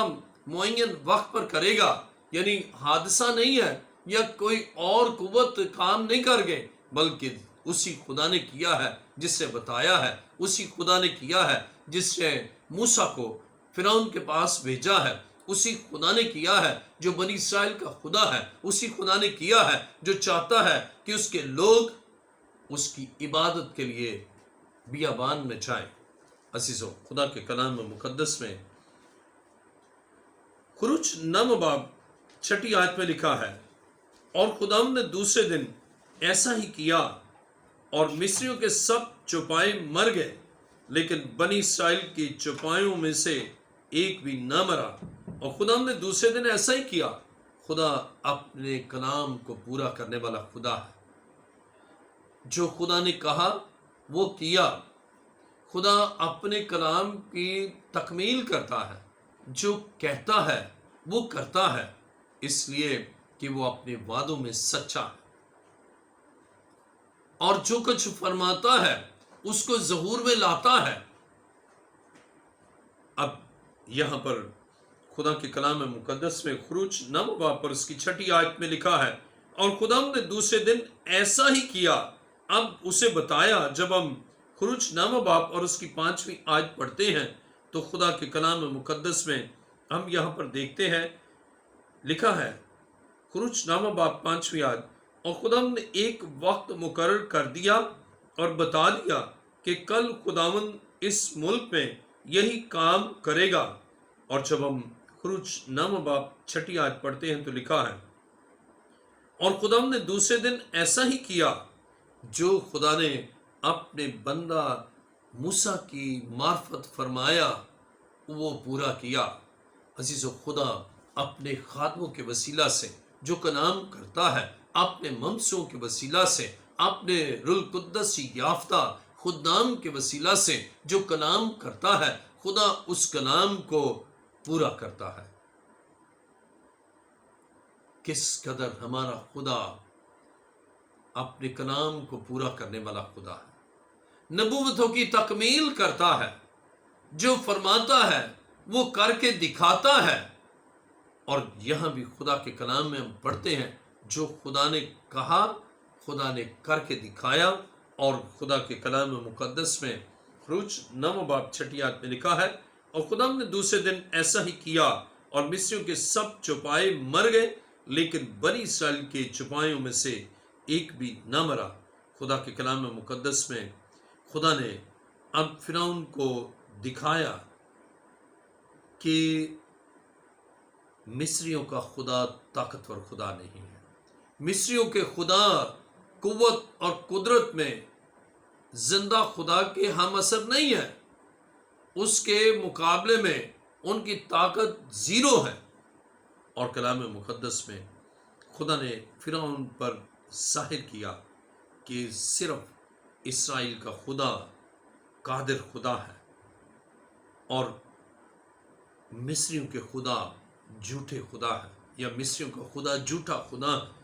معین وقت پر کرے گا. یعنی حادثہ نہیں ہے یا کوئی اور قوت کام نہیں کر گئے، بلکہ اسی خدا نے کیا ہے جس سے بتایا ہے، اسی خدا نے کیا ہے جس سے موسیٰ کو فرعون کے پاس بھیجا ہے، اسی خدا نے کیا ہے جو بنی اسرائیل کا خدا ہے، اسی خدا نے کیا ہے جو چاہتا ہے کہ اس کے لوگ اس کی عبادت کے لیے بیابان میں جائیں۔ عزیزو، خدا کے کلام مقدس میں خروج 9 باب 6 آیت میں لکھا ہے، اور خداوند نے دوسرے دن ایسا ہی کیا، اور مصریوں کے سب چوپائے مر گئے، لیکن بنی اسرائیل کی چوپایوں میں سے ایک بھی نہ مرا۔ اور خداوند نے دوسرے دن ایسا ہی کیا۔ خدا اپنے کلام کو پورا کرنے والا خدا ہے۔ جو خدا نے کہا وہ کیا۔ خدا اپنے کلام کی تکمیل کرتا ہے، جو کہتا ہے وہ کرتا ہے، اس لیے کہ وہ اپنے وعدوں میں سچا ہے، اور جو کچھ فرماتا ہے اس کو ظہور میں لاتا ہے۔ اب یہاں پر خدا کے کلام مقدس میں خروج 9 باب پر اس کی 6 آیت میں لکھا ہے، اور خدا نے دوسرے دن ایسا ہی کیا۔ اب اسے بتایا، جب ہم خروج 9 باب اور اس کی 5ویں آیت پڑھتے ہیں تو خدا کے کلام مقدس میں ہم یہاں پر دیکھتے ہیں، لکھا ہے خروج 9 باب 5ویں آیت، اور خدا نے ایک وقت مقرر کر دیا اور بتا دیا کہ کل خداوند اس ملک میں یہی کام کرے گا۔ اور جب ہم خروج 9 باب 6 آیت پڑھتے ہیں تو لکھا ہے، اور خداوند نے دوسرے دن ایسا ہی کیا جو خدا نے اپنے بندہ موسیٰ کی معرفت فرمایا، وہ پورا کیا۔ عزیزو، خدا اپنے خادموں کے وسیلہ سے جو کلام کرتا ہے، اپنے ممسوں کے وسیلہ سے، اپنے روح القدس یافتہ خدام کے وسیلہ سے جو کلام کرتا ہے، خدا اس کلام کو پورا کرتا ہے۔ کس قدر ہمارا خدا اپنے کلام کو پورا کرنے والا خدا ہے، نبوتوں کی تکمیل کرتا ہے، جو فرماتا ہے وہ کر کے دکھاتا ہے۔ اور یہاں بھی خدا کے کلام میں ہم پڑھتے ہیں، جو خدا نے کہا خدا نے کر کے دکھایا۔ اور خدا کے کلام مقدس میں خروج 9 باب 6 آیت میں لکھا ہے، اور خدا نے دوسرے دن ایسا ہی کیا، اور مصریوں کے سب چوپائے مر گئے، لیکن بنی اسرائیل کے چوپایوں میں سے ایک بھی نہ مرا۔ خدا کے کلام مقدس میں خدا نے اب فرعون کو دکھایا کہ مصریوں کا خدا طاقتور خدا نہیں ہے۔ مصریوں کے خدا قوت اور قدرت میں زندہ خدا کے ہم اثر نہیں ہے، اس کے مقابلے میں ان کی طاقت زیرو ہے۔ اور کلام مقدس میں خدا نے فرعون پر ظاہر کیا کہ صرف اسرائیل کا خدا قادر خدا ہے، اور مصریوں کے خدا جھوٹے خدا ہے، یا مصریوں کا خدا جھوٹا خدا ہے۔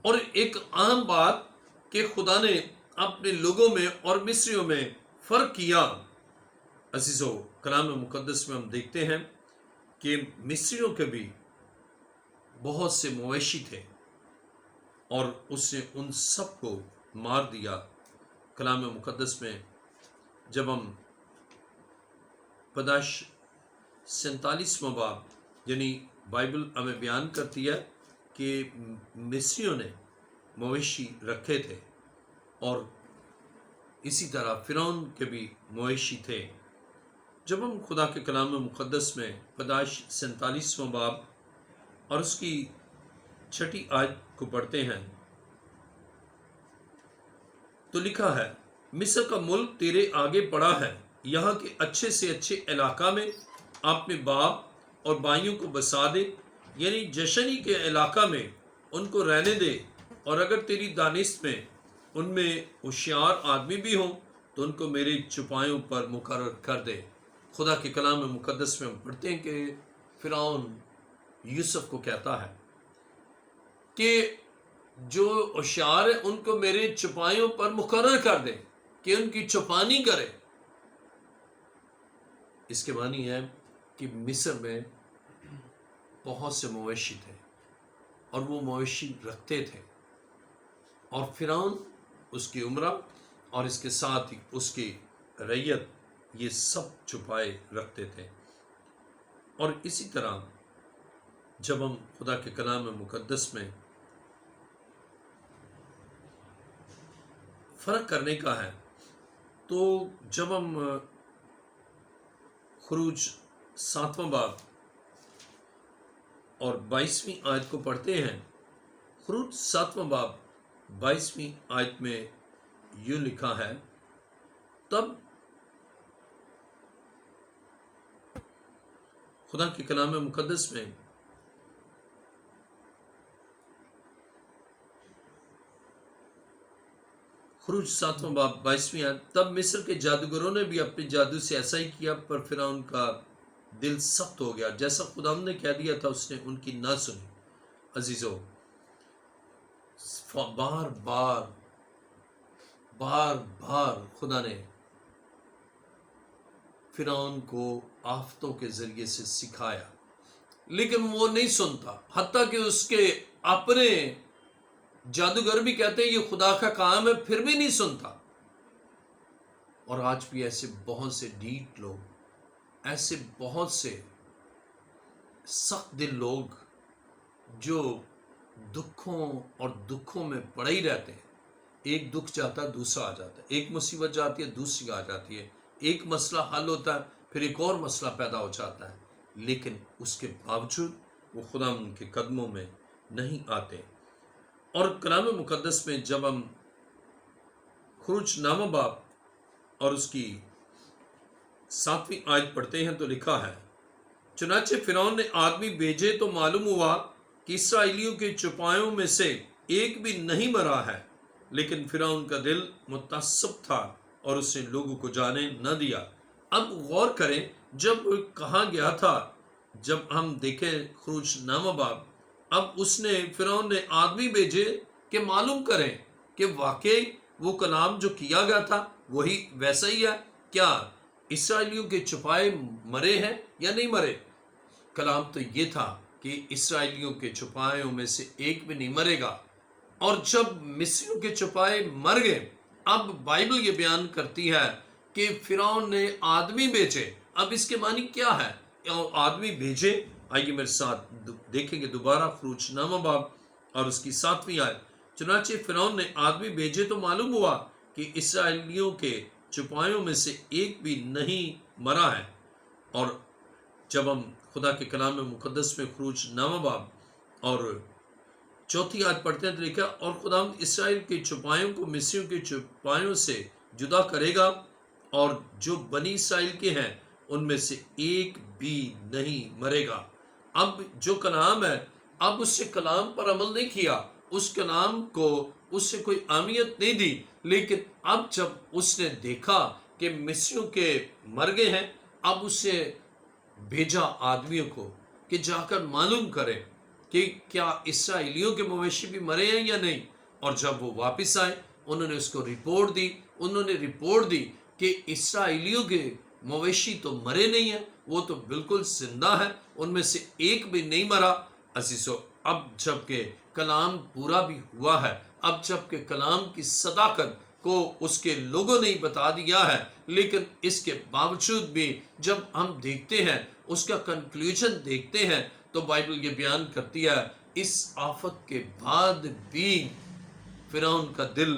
اور ایک عام بات کہ خدا نے اپنے لوگوں میں اور مصریوں میں فرق کیا۔ عزیزو، کلام مقدس میں ہم دیکھتے ہیں کہ مصریوں کے بھی بہت سے مویشی تھے، اور اس نے ان سب کو مار دیا۔ کلام مقدس میں جب ہم پیدائش 47واں باب، یعنی بائبل ہمیں بیان کرتی ہے کہ مصریوں نے مویشی رکھے تھے، اور اسی طرح فرعون کے بھی مویشی تھے۔ جب ہم خدا کے کلام مقدس میں پیدائش 47واں باب اور اس کی 6 آیت کو پڑھتے ہیں تو لکھا ہے، مصر کا ملک تیرے آگے پڑا ہے، یہاں کے اچھے سے اچھے علاقہ میں اپنے باپ اور بھائیوں کو بسا دے، یعنی جشنی کے علاقہ میں ان کو رہنے دے، اور اگر تیری دانست میں ان میں ہوشیار آدمی بھی ہوں تو ان کو میرے چوپایوں پر مقرر کر دے۔ خدا کے کلام مقدس میں ہم پڑھتے ہیں کہ فرعون یوسف کو کہتا ہے کہ جو ہوشیار ہے ان کو میرے چوپایوں پر مقرر کر دے، کہ ان کی چوپانی کرے۔ اس کے معنی ہے کہ مصر میں بہت سے مویشی تھے، اور وہ مویشی رکھتے تھے، اور فرعون، اس کی عمرہ، اور اس کے ساتھ ہی اس کی رعیت، یہ سب چھپائے رکھتے تھے۔ اور اسی طرح جب ہم خدا کے کلام مقدس میں فرق کرنے کا ہے تو جب ہم خروج 7واں باب اور 22ویں آیت کو پڑھتے ہیں، خروج 7واں باب 22ویں آیت میں یوں لکھا ہے، تب خدا کے کلام مقدس میں خروج 7واں باب 22ویں آیت، تب مصر کے جادوگروں نے بھی اپنے جادو سے ایسا ہی کیا، پر فرعون کا دل سخت ہو گیا، جیسا خدا نے کہہ دیا تھا اس نے ان کی نہ سنی۔ عزیزو، بار بار خدا نے فرعون کو آفتوں کے ذریعے سے سکھایا، لیکن وہ نہیں سنتا، حتیٰ کہ اس کے اپنے جادوگر بھی کہتے ہیں یہ خدا کا کام ہے، پھر بھی نہیں سنتا۔ اور آج بھی ایسے بہت سے ڈھیٹ لوگ، ایسے بہت سے سخت دل لوگ جو دکھوں اور دکھوں میں پڑے ہی رہتے ہیں، ایک دکھ جاتا ہے دوسرا آ جاتا ہے، ایک مصیبت جاتی ہے دوسری آ جاتی ہے، ایک مسئلہ حل ہوتا ہے پھر ایک اور مسئلہ پیدا ہو جاتا ہے، لیکن اس کے باوجود وہ خدا ان کے قدموں میں نہیں آتے۔ اور کلام مقدس میں جب ہم خروج نامہ باب اور اس کی 7ویں آیت پڑھتے ہیں تو لکھا ہے، چنانچہ فرعون نے آدمی بھیجے تو معلوم ہوا کہ اسرائیلیوں کے چپایوں میں سے ایک بھی نہیں مرا ہے، لیکن فرعون کا دل متعصب تھا اور اس نے لوگوں کو جانے نہ دیا۔ اب غور کریں، جب کہا گیا تھا، جب ہم دیکھیں خروج نامہ باب، اب اس نے فرعون نے آدمی بھیجے کہ معلوم کریں کہ واقعی وہ کلام جو کیا گیا تھا وہی ویسا ہی ہے، کیا اسرائیلیوں کے چھپائے مرے ہیں یا نہیں مرے؟ کلام تو یہ تھا کہ اسرائیلیوں کے چھپایوں میں سے ایک بھی نہیں مرے گا، اور جب مصریوں کے چھپائے مر گئے، اب بائبل یہ بیان کرتی ہے کہ فرعون نے آدمی بھیجے۔ اب اس کے معنی کیا ہے؟ آدمی بھیجے، آئیے میرے ساتھ دیکھیں گے دوبارہ خروج نامہ باب اور اس کی 7ویں آیت، چنانچہ فرعون نے آدمی بھیجے تو معلوم ہوا کہ اسرائیلیوں کے چھپایوں میں سے ایک بھی نہیں مرا ہے۔ اور جب ہم خدا کے کلام مقدس میں خروج نامہ باب اور 4 آیت پڑھتے ہیں تو لکھا، اور خدا اسرائیل کے چھپایوں کو مصریوں کے چھپایوں سے جدا کرے گا، اور جو بنی اسرائیل کے ہیں ان میں سے ایک بھی نہیں مرے گا۔ اب جو کلام ہے، اب اس سے کلام پر عمل نہیں کیا، اس کلام کو اس سے کوئی اہمیت نہیں دی، لیکن اب جب اس نے دیکھا کہ مصریوں کے مر گئے ہیں، اب اس سے بھیجا آدمیوں کو کہ جا کر معلوم کرے کہ کیا اسرائیلیوں کے مویشی بھی مرے ہیں یا نہیں۔ اور جب وہ واپس آئے، انہوں نے اس کو رپورٹ دی، انہوں نے رپورٹ دی کہ اسرائیلیوں کے مویشی تو مرے نہیں ہیں، وہ تو بالکل زندہ ہے، ان میں سے ایک بھی نہیں مرا۔ عزیزو، اب جب کہ کلام پورا بھی ہوا ہے، اب جب کہ کلام کی صداقت کو اس کے لوگوں نے بتا دیا ہے، لیکن اس کے باوجود بھی جب ہم دیکھتے ہیں، اس کا کنکلوژن دیکھتے ہیں، تو بائبل یہ بیان کرتی ہے اس آفت کے بعد بھی فرعون کا دل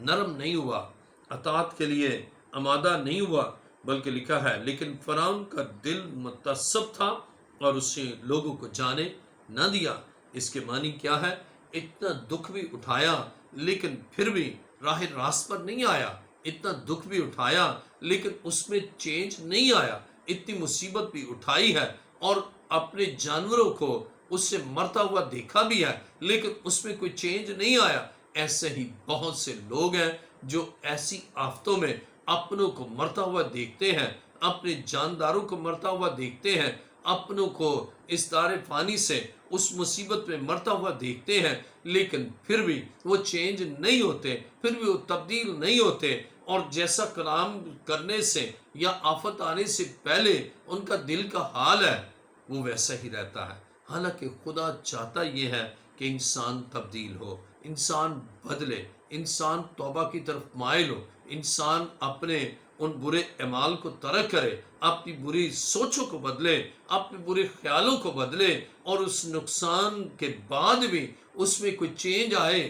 نرم نہیں ہوا، اطاعت کے لیے آمادہ نہیں ہوا، بلکہ لکھا ہے لیکن فرعون کا دل متعصب تھا اور اس نے لوگوں کو جانے نہ دیا۔ اس کے معنی کیا ہے؟ اتنا دکھ بھی اٹھایا لیکن پھر بھی راہ راست پر نہیں آیا، اتنا دکھ بھی اٹھایا لیکن اس میں چینج نہیں آیا، اتنی مصیبت بھی اٹھائی ہے اور اپنے جانوروں کو اس سے مرتا ہوا دیکھا بھی ہے، لیکن اس میں کوئی چینج نہیں آیا۔ ایسے ہی بہت سے لوگ ہیں جو ایسی آفتوں میں اپنوں کو مرتا ہوا دیکھتے ہیں، اپنے جانداروں کو مرتا ہوا دیکھتے ہیں، اپنوں کو اس دار فانی سے اس مصیبت میں مرتا ہوا دیکھتے ہیں، لیکن پھر بھی وہ چینج نہیں ہوتے، پھر بھی وہ تبدیل نہیں ہوتے، اور جیسا کلام کرنے سے یا آفت آنے سے پہلے ان کا دل کا حال ہے وہ ویسا ہی رہتا ہے۔ حالانکہ خدا چاہتا یہ ہے کہ انسان تبدیل ہو، انسان بدلے، انسان توبہ کی طرف مائل ہو، انسان اپنے ان برے اعمال کو ترک کرے، اپنی بری سوچوں کو بدلے، اپنے برے خیالوں کو بدلے، اور اس نقصان کے بعد بھی اس میں کوئی چینج آئے۔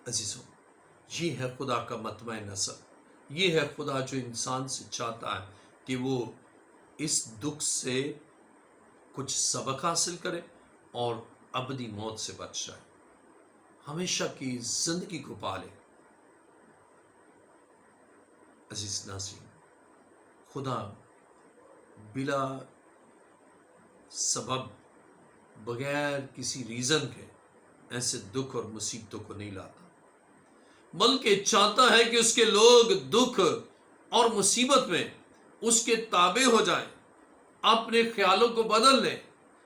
عزیزوں، یہ ہے خدا کا مطمع نظر، یہ ہے خدا جو انسان سے چاہتا ہے کہ وہ اس دکھ سے کچھ سبق حاصل کرے اور ابدی موت سے بچ جائے، ہمیشہ کی زندگی کو پالے۔ عزیز ناظرین، خدا بلا سبب، بغیر کسی ریزن کے ایسے دکھ اور مصیبتوں کو نہیں لاتا، بلکہ چاہتا ہے کہ اس کے لوگ دکھ اور مصیبت میں اس کے تابع ہو جائیں، اپنے خیالوں کو بدل لیں،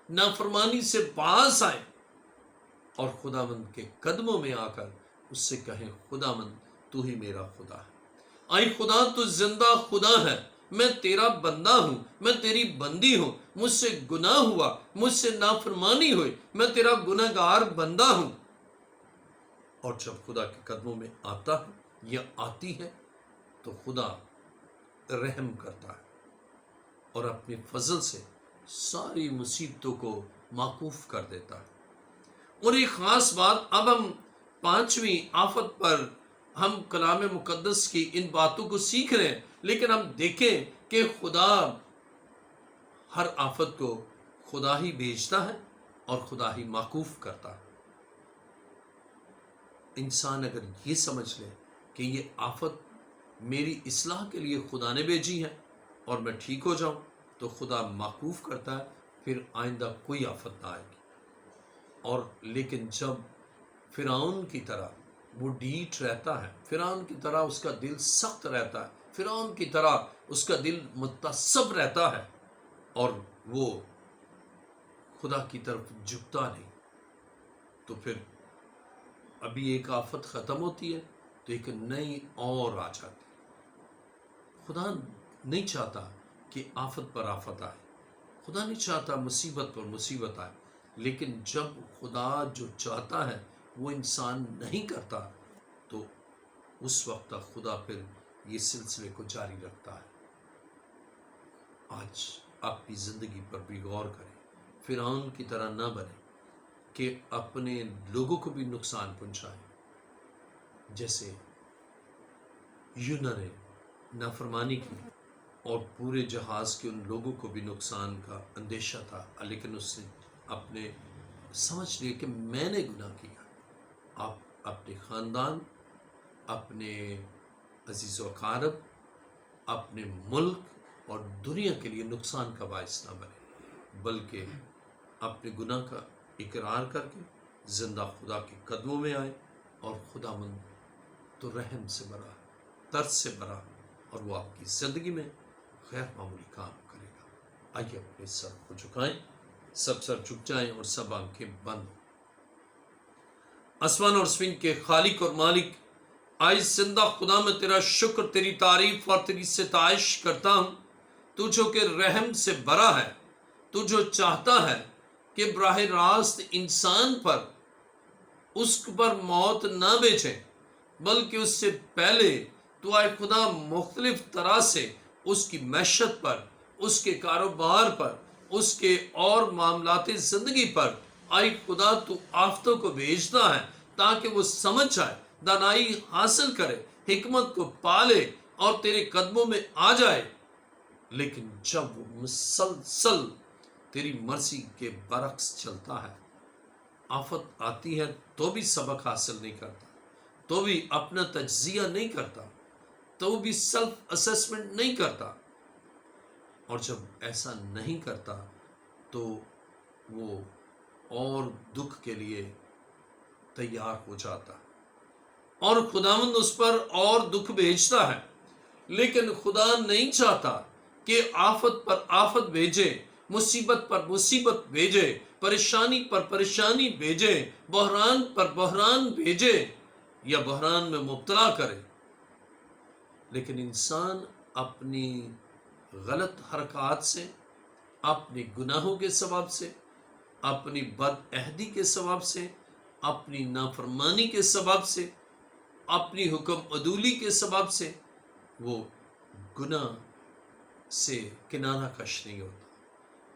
نافرمانی سے باز آئیں، اور خداوند کے قدموں میں آ کر اس سے کہیں، خداوند تو ہی میرا خدا ہے، آئی خدا تو زندہ خدا ہے، میں تیرا بندہ ہوں، میں تیری بندی ہوں، مجھ سے گناہ ہوا، مجھ سے نافرمانی ہوئی، میں تیرا گناہ گار بندہ ہوں۔ اور جب خدا کے قدموں میں آتا ہے یا آتی ہے تو خدا رحم کرتا ہے اور اپنے فضل سے ساری مصیبتوں کو معکوف کر دیتا ہے۔ اور ایک خاص بات، اب ہم 5ویں آفت پر ہم کلام مقدس کی ان باتوں کو سیکھ رہے ہیں، لیکن ہم دیکھیں کہ خدا ہر آفت کو خدا ہی بھیجتا ہے اور خدا ہی معکوف کرتا ہے۔ انسان اگر یہ سمجھ لے کہ یہ آفت میری اصلاح کے لیے خدا نے بھیجی ہے اور میں ٹھیک ہو جاؤں، تو خدا معکوف کرتا ہے، پھر آئندہ کوئی آفت نہ آئے گی۔ اور لیکن جب فرعون کی طرح وہ ڈھیٹ رہتا ہے، فرعون کی طرح اس کا دل سخت رہتا ہے، فرعون کی طرح اس کا دل متعصب رہتا ہے، اور وہ خدا کی طرف جھکتا نہیں، تو پھر ابھی ایک آفت ختم ہوتی ہے تو ایک نئی اور آ جاتی ہے۔ خدا نہیں چاہتا کہ آفت پر آفت آئے، خدا نہیں چاہتا مصیبت پر مصیبت آئے، لیکن جب خدا جو چاہتا ہے وہ انسان نہیں کرتا، تو اس وقت تک خدا پھر یہ سلسلے کو جاری رکھتا ہے۔ آج آپ کی زندگی پر بھی غور کریں، فرعون کی طرح نہ بنے کہ اپنے لوگوں کو بھی نقصان پہنچائیں، جیسے یونہ نے نافرمانی کی اور پورے جہاز کے ان لوگوں کو بھی نقصان کا اندیشہ تھا، لیکن اس نے اپنے سمجھ لیا کہ میں نے گناہ کیا۔ آپ اپنے خاندان، اپنے عزیز و اقارب، اپنے ملک اور دنیا کے لیے نقصان کا باعث نہ بنے، بلکہ اپنے گناہ کا اقرار کر کے زندہ خدا کے قدموں میں آئے، اور خدا مند تو رحم سے بھرا، ترس سے بھرا، اور وہ آپ کی زندگی میں غیر معمولی کام کرے گا۔ آئیے اپنے سر کو جھکائیں، سب سر جھک جائیں اور سب آنکھیں بند ہوں۔ آسمان اور زمین کے خالق اور مالک، آج زندہ خدا میں تیرا شکر، تیری تعریف اور تیری ستائش کرتا ہوں، تو جو کہ رحم سے بھرا ہے، تو جو چاہتا ہے کہ براہ راست انسان پر اس پر موت نہ بھیجے، بلکہ اس سے پہلے تو آئے خدا مختلف طرح سے اس کی معیشت پر، اس کے کاروبار پر، اس کے اور معاملات زندگی پر آئی خدا تو آفتوں کو بھیجتا ہے تاکہ وہ سمجھ جائے، دانائی حاصل کرے، حکمت کو پالے اور تیرے قدموں میں آ جائے۔ لیکن جب وہ مسلسل تیری مرضی کے برعکس چلتا ہے، آفت آتی ہے تو بھی سبق حاصل نہیں کرتا، تو بھی اپنا تجزیہ نہیں کرتا، تو بھی سیلف اسیسمنٹ نہیں کرتا، اور جب ایسا نہیں کرتا تو وہ اور دکھ کے لیے تیار ہو جاتا، اور خداوند اس پر اور دکھ بھیجتا ہے۔ لیکن خدا نہیں چاہتا کہ آفت پر آفت بھیجے، مصیبت پر مصیبت بھیجے، پریشانی پر پریشانی بھیجے، بحران پر بحران بھیجے یا بحران میں مبتلا کرے۔ لیکن انسان اپنی غلط حرکات سے، اپنے گناہوں کے سبب سے، اپنی بد عہدی کے سبب سے، اپنی نافرمانی کے سبب سے، اپنی حکم عدولی کے سبب سے وہ گناہ سے کنارہ کش نہیں ہوتا،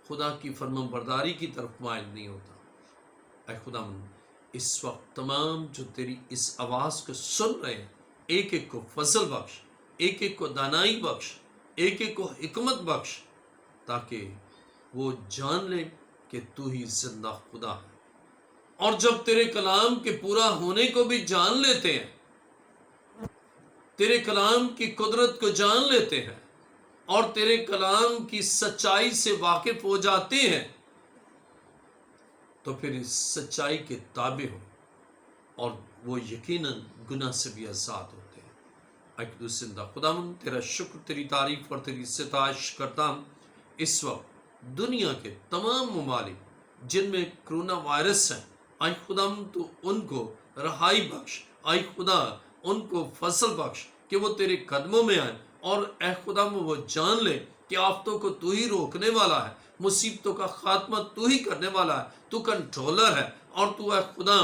خدا کی فرمان برداری کی طرف مائل نہیں ہوتا۔ اے خداوند اس وقت تمام جو تیری اس آواز کو سن رہے ہیں، ایک ایک کو فضل بخش، ایک ایک کو دانائی بخش، ایک ایک کو حکمت بخش، تاکہ وہ جان لیں کہ تو ہی زندہ خدا ہے۔ اور جب تیرے کلام کے پورا ہونے کو بھی جان لیتے ہیں، تیرے کلام کی قدرت کو جان لیتے ہیں اور تیرے کلام کی سچائی سے واقف ہو جاتے ہیں، تو پھر اس سچائی کے تابع ہو اور وہ یقیناً گناہ سے بھی آزاد ہوتے ہیں۔ اقدس زندہ خداوند تیرا شکر، تیری تعریف اور تیری ستائش کرتا ہوں۔ اس وقت دنیا کے تمام ممالک جن میں کرونا وائرس ہے، آئی خداوند تو ان کو رہائی بخش، آئی خدا ان کو فضل بخش کہ وہ تیرے قدموں میں آئیں، اور اے خداوند وہ جان لے کہ آفتوں کو تو ہی روکنے والا ہے، مصیبتوں کا خاتمہ تو ہی کرنے والا ہے، تو کنٹرولر ہے، اور تو اے خدا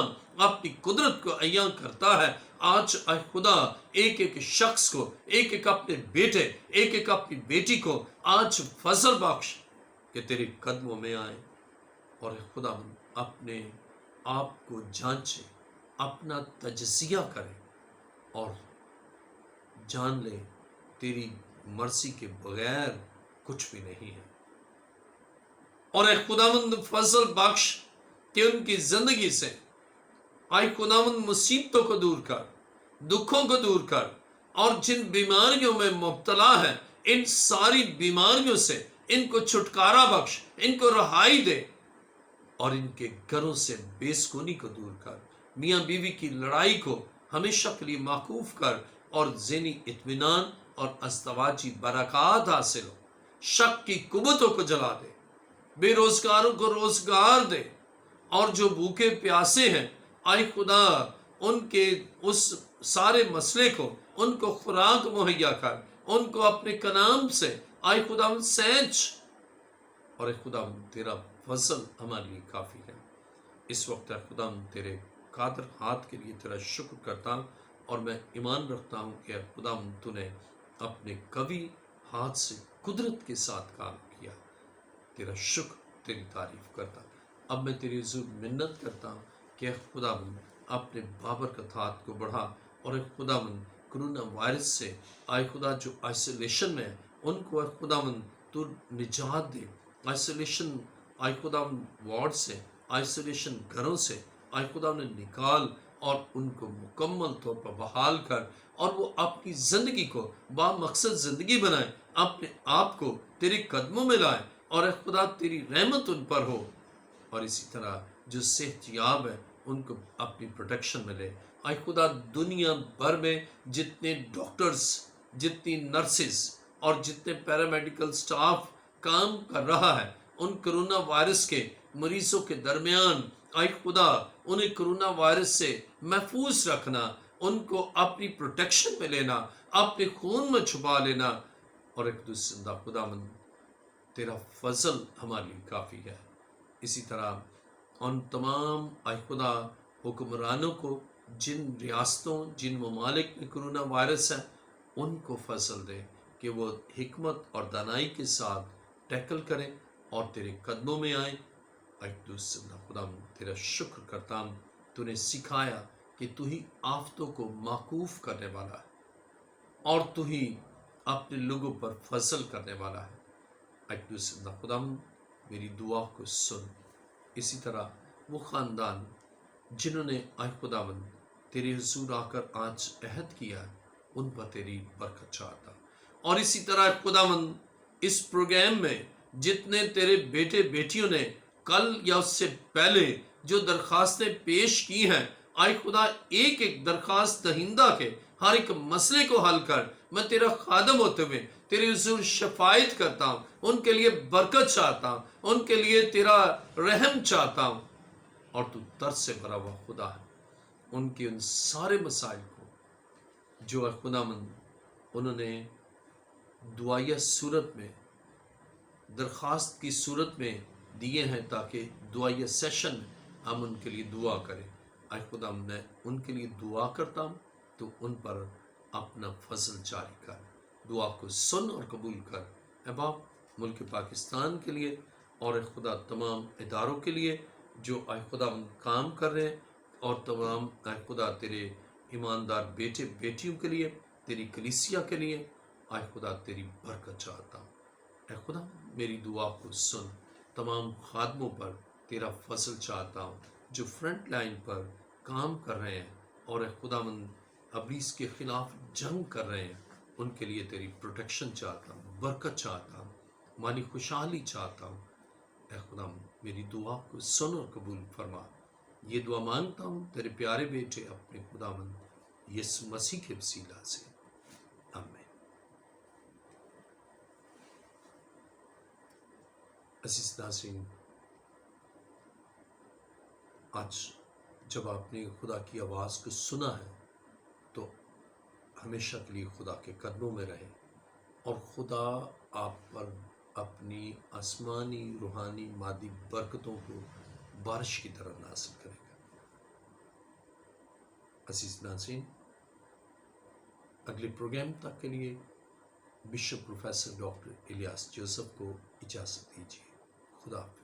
اپنی قدرت کو عیاں کرتا ہے۔ آج اے خدا ایک ایک شخص کو، ایک ایک اپنے بیٹے، ایک ایک اپنی بیٹی کو آج فضل بخش کہ تیرے قدموں میں آئیں، اور اے خدا اپنے آپ کو جانچے، اپنا تجزیہ کرے اور جان لے تیری مرضی کے بغیر کچھ بھی نہیں ہے۔ اور اے خداوند فضل بخش کہ ان کی زندگی سے آئی خداوند مصیبتوں کو دور کر، دکھوں کو دور کر، اور جن بیماریوں میں مبتلا ہے ان ساری بیماریوں سے ان کو چھٹکارا بخش، ان کو رہائی دے، اور ان کے گھروں سے بے سکونی کو دور کر، میاں بیوی کی لڑائی کو ہمیشہ کے لیے موقوف کر، اور ذہنی اطمینان اور ازدواجی برکات حاصل ہو، شک کی قوتوں کو جلا دے، بے روزگاروں کو روزگار دے، اور جو بھوکے پیاسے ہیں آئی خدا ان کے اس سارے مسئلے کو، ان کو خوراک مہیا کر، ان کو اپنے کلام سے آئی خدا ان سینچ، اور اے خدا تیرا فضل ہمارے لیے کافی ہے۔ اس وقت اے خدا تیرے قادر ہاتھ کے لیے تیرا شکر کرتا ہوں، اور میں ایمان رکھتا ہوں کہ اے خدا تو نے اپنے قوی ہاتھ سے قدرت کے ساتھ کام کیا۔ تیرا شکر، تیری تعریف کرتا ہوں۔ اب میں تیری حضور منت کرتا ہوں کہ اے خدا اپنے بابرکت ہاتھ کو بڑھا، اور اے خدا کرونا وائرس سے آئے خدا جو آئسولیشن میں ان کو اے خدا تو نجات دے، آئسولیشن آئے خدا وارڈ سے، آئسولیشن گھروں سے آئے خدا نے نکال، اور ان کو مکمل طور پر بحال کر، اور وہ اپنی زندگی کو با مقصد زندگی بنائیں، اپنے آپ کو تیرے قدموں میں لائیں، اور اے خدا تیری رحمت ان پر ہو، اور اسی طرح جو صحت یاب ہے ان کو اپنی پروٹیکشن میں لے۔ آئے خدا دنیا بھر میں جتنے ڈاکٹرز، جتنی نرسز اور جتنے پیرامیڈیکل سٹاف کام کر رہا ہے، ان کرونا وائرس کے مریضوں کے درمیان آئے خدا انہیں کرونا وائرس سے محفوظ رکھنا، ان کو اپنی پروٹیکشن میں لینا، اپنے خون میں چھپا لینا، اور ایک دوسرے خدا تیرا فضل ہمارے لیے کافی ہے۔ اسی طرح ان تمام اے خدا حکمرانوں کو جن ریاستوں، جن ممالک میں کرونا وائرس ہے، ان کو فضل دے کہ وہ حکمت اور دانائی کے ساتھ ٹیکل کریں اور تیرے قدموں میں آئیں۔ اے دوسرا خدا تیرا شکر کرتا ہوں، تو نے سکھایا کہ تو ہی آفتوں کو موقوف کرنے والا ہے، اور تو ہی اپنے لوگوں پر فضل کرنے والا ہے۔ اے دوسرا خدا میری دعا کو سن۔ اسی طرح وہ خاندان جنہوں نے اے خداوند تیرے حضور آ کر آج عہد کیا، ان پر تیری برکت چاہتا، اور اسی طرح اے خداوند اس پروگرام میں جتنے تیرے بیٹے بیٹیوں نے کل یا اس سے پہلے جو درخواستیں پیش کی ہیں، اے خدا ایک ایک درخواست دہندہ کے ہر ایک مسئلے کو حل کر، میں تیرا خادم ہوتے ہوئے تیرے حضور شفاعت کرتا ہوں، ان کے لیے برکت چاہتا ہوں، ان کے لیے تیرا رحم چاہتا ہوں، اور تو ترس سے بھرا ہوا خدا ہے۔ ان کے ان سارے مسائل کو جو اے خداوند انہوں نے دعائیہ صورت میں، درخواست کی صورت میں دیے ہیں، تاکہ دعائیہ سیشن میں ہم ان کے لیے دعا کریں، اے خدا میں ان کے لیے دعا کرتا ہوں، تو ان پر اپنا فضل جاری کر، دعا کو سن اور قبول کر۔ اے باپ ملک پاکستان کے لیے اور اے خدا تمام اداروں کے لیے جو اے خدا کام کر رہے ہیں، اور تمام اے خدا تیرے ایماندار بیٹے بیٹیوں کے لیے، تیری کلیسیا کے لیے اے خدا تیری برکت چاہتا ہوں۔ اے خدا میری دعا کو سن، تمام خادموں پر تیرا فضل چاہتا ہوں جو فرنٹ لائن پر کام کر رہے ہیں اور اے خدا ابلیس کے خلاف جنگ کر رہے ہیں، ان کے لیے تیری پروٹیکشن چاہتا ہوں، برکت چاہتا ہوں، مالی خوشحالی چاہتا ہوں۔ اے خدا میری دعا کو سن اور قبول فرما۔ یہ دعا مانگتا ہوں تیرے پیارے بیٹے اپنے خداوند یسوع مسیح کے وسیلہ سے، آمین۔ عزیز ناظرین، آج جب آپ نے خدا کی آواز کو سنا ہے تو ہمیشہ کے لیے خدا کے قدموں میں رہیں، اور خدا آپ پر اپنی آسمانی روحانی مادی برکتوں کو بارش کی طرح نازل کرے گا۔ عزیز ناظرین، اگلے پروگرام تک کے لیے bishop professor doctor Ilyas Joseph کو اجازت دیجیے۔ خدا حافظ۔